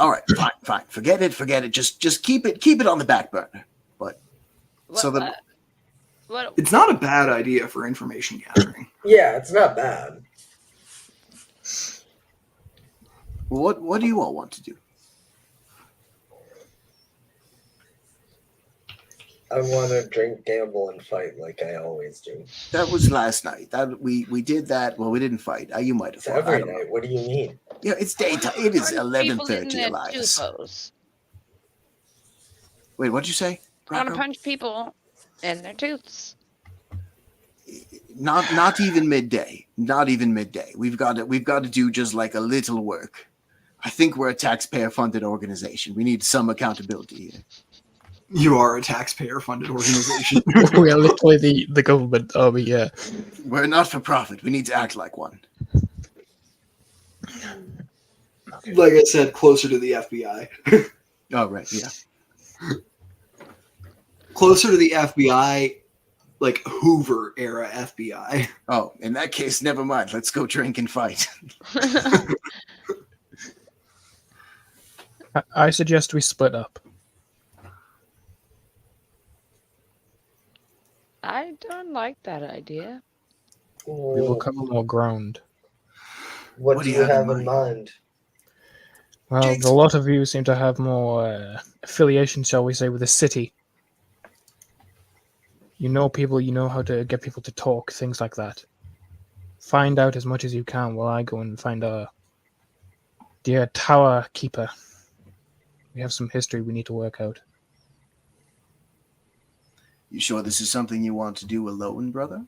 Fine. Forget it. Just keep it on the back burner. But What? It's not a bad idea for information gathering. Yeah, it's not bad. What do you all want to do? I want to drink, gamble, and fight like I always do. That was last night. That we did that. Well, we didn't fight. You might have It's fought. every night. What do you mean? Yeah, it's daytime. It is People 11:30, in their Elias. tufos. Wait, what'd you say? I want to Rocco? punch people in their tooths. Not even midday. Not even midday. We've got to do just like a little work. I think we're a taxpayer-funded organization. We need some accountability here. You are a taxpayer-funded organization. We are literally the government army, yeah. We're not for profit. We need to act like one. Like I said, closer to the FBI. Oh, right, yeah. Closer to the FBI, like Hoover era FBI. Oh, in that case, never mind. Let's go drink and fight. I suggest we split up. I don't like that idea. We will cover more ground. What do you have in mind? Well, Jake's- a lot of you seem to have more affiliation, shall we say, with the city. You know people, you know how to get people to talk, things like that. Find out as much as you can while I go and find our dear tower keeper. We have some history we need to work out. You sure this is something you want to do alone, brother?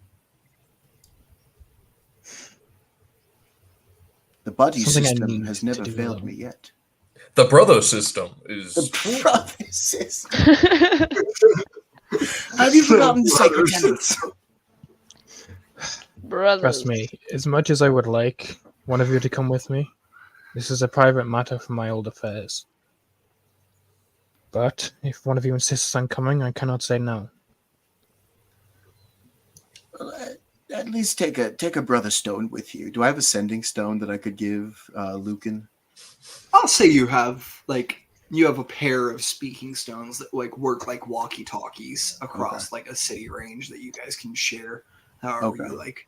The buddy Something I system need has to never do failed alone. me yet. The brother system is. The brother system. Have you forgotten the sacred tenets? Brothers. Trust me, as much as I would like one of you to come with me, this is a private matter for my old affairs. But if one of you insists on coming, I cannot say no. Well, at least take a brother stone with you. Do I have a sending stone that I could give Lucan? I'll say you have a pair of speaking stones that work like walkie-talkies across like a city range that you guys can share however you like.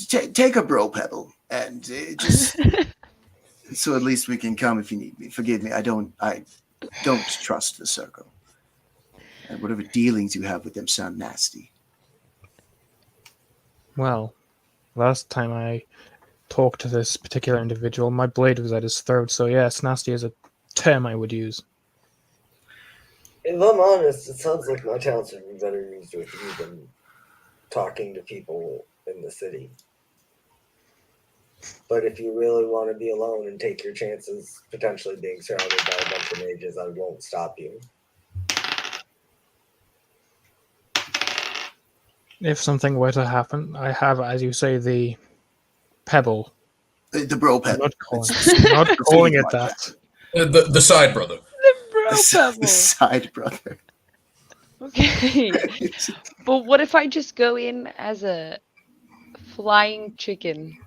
Take a bro pebble and just so at least we can come if you need me. Forgive me, I don't trust the circle. And whatever dealings you have with them sound nasty. Well, last time I talked to this particular individual, my blade was at his throat, so yes, nasty is a term I would use. If I'm honest, it sounds like my talents would be better used with you than talking to people in the city. But if you really want to be alone and take your chances potentially being surrounded by a bunch of mages, I won't stop you. If something were to happen, I have, as you say, the pebble. The bro I'm pebble. not calling, It's- not calling it Project. that. The side brother. The bro the pebble. side brother. Okay. But what if I just go in as a flying chicken?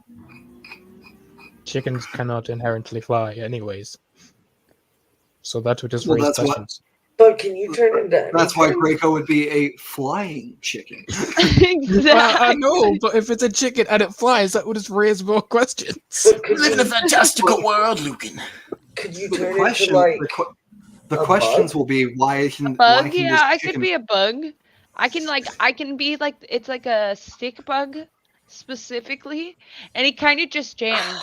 Chickens cannot inherently fly, anyways. So that would just Well, raise that's what- questions. But can you turn into That's why anything? Draco would be a flying chicken. Exactly. I know, but if it's a chicken and it flies, that would just raise more questions. But We live in a fantastical world, Lucan. could you But turn into like the a questions bug? will be why can Bug? this Yeah, I chicken could be a bug. I can be like, it's like a stick bug specifically, and he kind of just jams.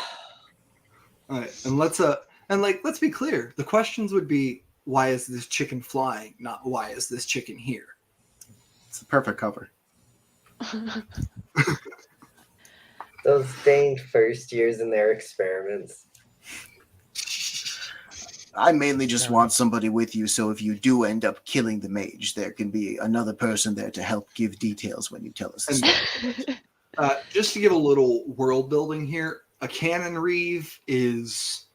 All right, and let's be clear. The questions would be why is this chicken flying, not why is this chicken here. It's the perfect cover. Those dang first years in their experiments. I mainly just want somebody with you, so if you do end up killing the mage, there can be another person there to help give details when you tell us the story. Just to give a little world building here, a canon reeve is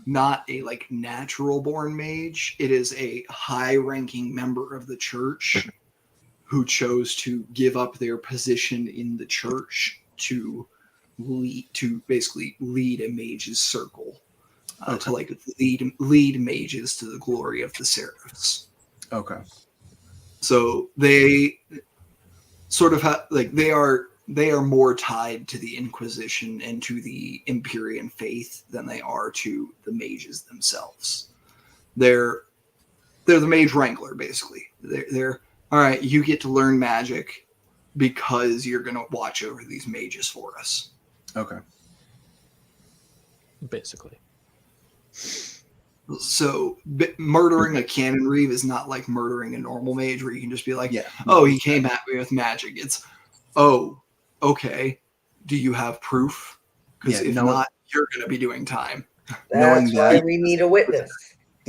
not a natural born mage. It is a high ranking member of the church who chose to give up their position in the church to basically lead a mage's circle, to lead mages to the glory of the seraphs. Okay. So they sort of they are more tied to the Inquisition and to the Empyrean faith than they are to the mages themselves. They're the mage wrangler, basically. They're all right. You get to learn magic because you're going to watch over these mages for us. Okay. Basically. So murdering a canon reeve is not like murdering a normal mage where you can just be like, Yeah. oh, he came at me with magic. It's, oh, okay. Do you have proof? Because if not, you're going to be doing time. Knowing That's why that- we need a witness.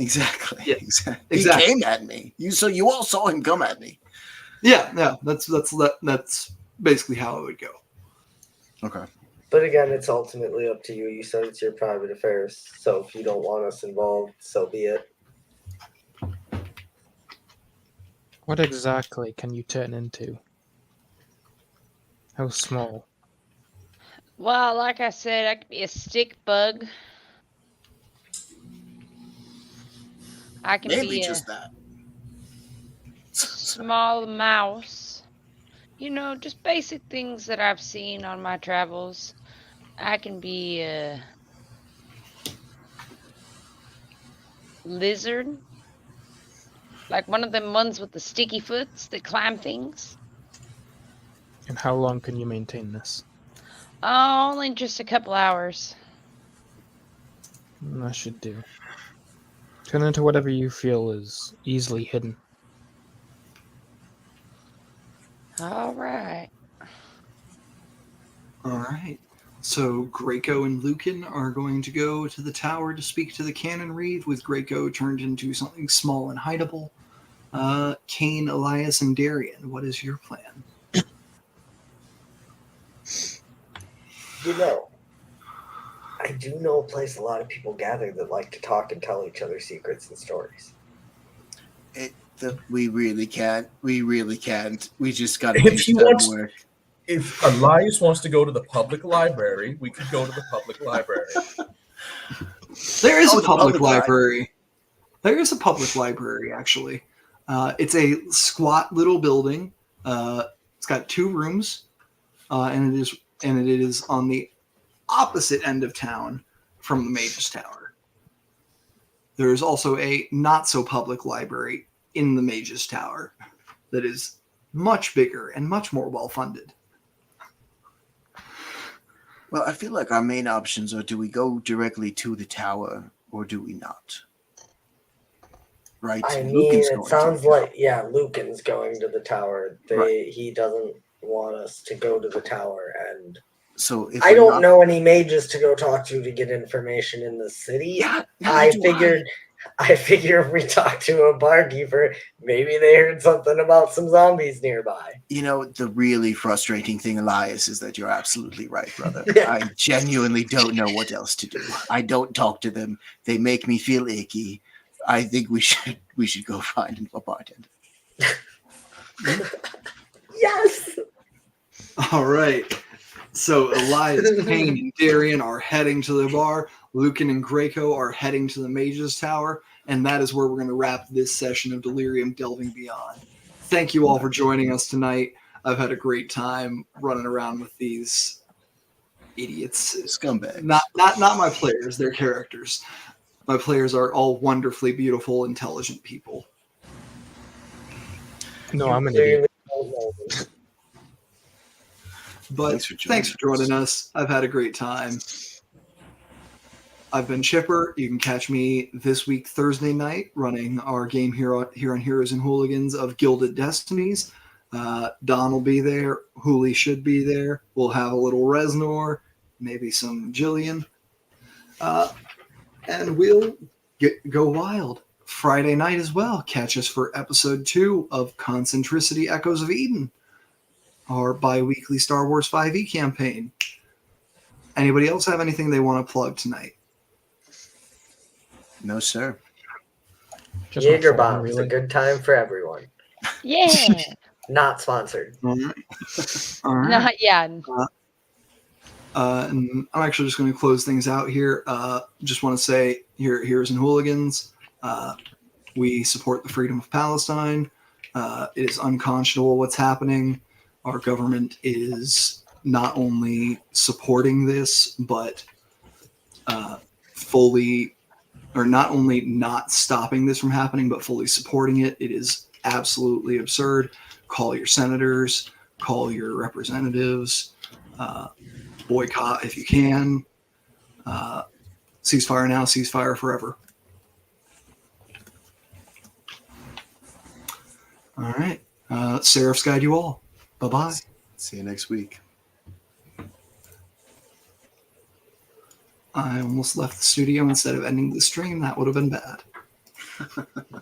Exactly. Yeah. Exactly. Exactly. He came at me. You all saw him come at me. Yeah, that's basically how it would go. Okay. But again, it's ultimately up to you. You said it's your private affairs, so if you don't want us involved, so be it. What exactly can you turn into? How small? Well, like I said, I could be a stick bug. I can Maybe be just a that. small mouse. You know, just basic things that I've seen on my travels. I can be a lizard. Like one of them ones with the sticky foots that climb things. And how long can you maintain this? Oh, only just a couple hours. That should do. Turn into whatever you feel is easily hidden. All right. All right. So Graco and Lucan are going to go to the tower to speak to the canon reeve, with Graco turned into something small and hideable. Kane, Elias, and Darian, what is your plan? You know, I do know a place a lot of people gather that like to talk and tell each other secrets and stories. We really can't. We really can't. We just got to If do he some wants- work. If Elias wants to go to the public library, we could go to the public library. There is Oh, a the public public library. There is a public library, actually. It's a squat little building. It's got 2 rooms, and it is on the opposite end of town from the Mage's Tower. There is also a not so public library in the Mage's Tower that is much bigger and much more well funded. Well, I feel like our main options are: do we go directly to the tower or do we not? Right. I mean, Lucan's it going to sounds the tower. like Lucan's going to the tower. Right. He doesn't want us to go to the tower, and So if I we're don't not- know any mages to go talk to get information in the city. Yeah, I figured if we talk to a barkeeper, maybe they heard something about some zombies nearby. You know, the really frustrating thing, Elias, is that you're absolutely right, brother. I genuinely don't know what else to do. I don't talk to them. They make me feel icky. I think we should go find a bartender. Yes. All right. So Elias, Kane, and Darian are heading to the bar. Lucan and Greco are heading to the Mage's Tower. And that is where we're going to wrap this session of Delirium Delving Beyond. Thank you all for joining us tonight. I've had a great time running around with these idiots. Scumbags. Not my players, they're characters. My players are all wonderfully beautiful, intelligent people. No, I'm an idiot. But thanks for joining us. I've had a great time. I've been Chipper. You can catch me this week, Thursday night, running our game here on Heroes and Hooligans of Gilded Destinies. Don will be there. Hooli should be there. We'll have a little Reznor, maybe some Jillian. And we'll go wild. Friday night as well. Catch us for episode 2 of Concentricity Echoes of Eden, our bi-weekly Star Wars 5e campaign. Anybody else have anything they want to plug tonight? No, sir. Just my Jaeger phone, bombs, really. a good time for everyone. Yeah. Not sponsored. All right. All right. No, yeah. And I'm actually just going to close things out here. Just want to say, Heroes and Hooligans, we support the freedom of Palestine. It is unconscionable what's happening. Our government is not only supporting this, but fully, or not only not stopping this from happening, but fully supporting it. It is absolutely absurd. Call your senators, call your representatives, boycott if you can. Ceasefire now, ceasefire forever. All right. Seraphs guide you all. Bye-bye. See you next week. I almost left the studio instead of ending the stream. That would have been bad.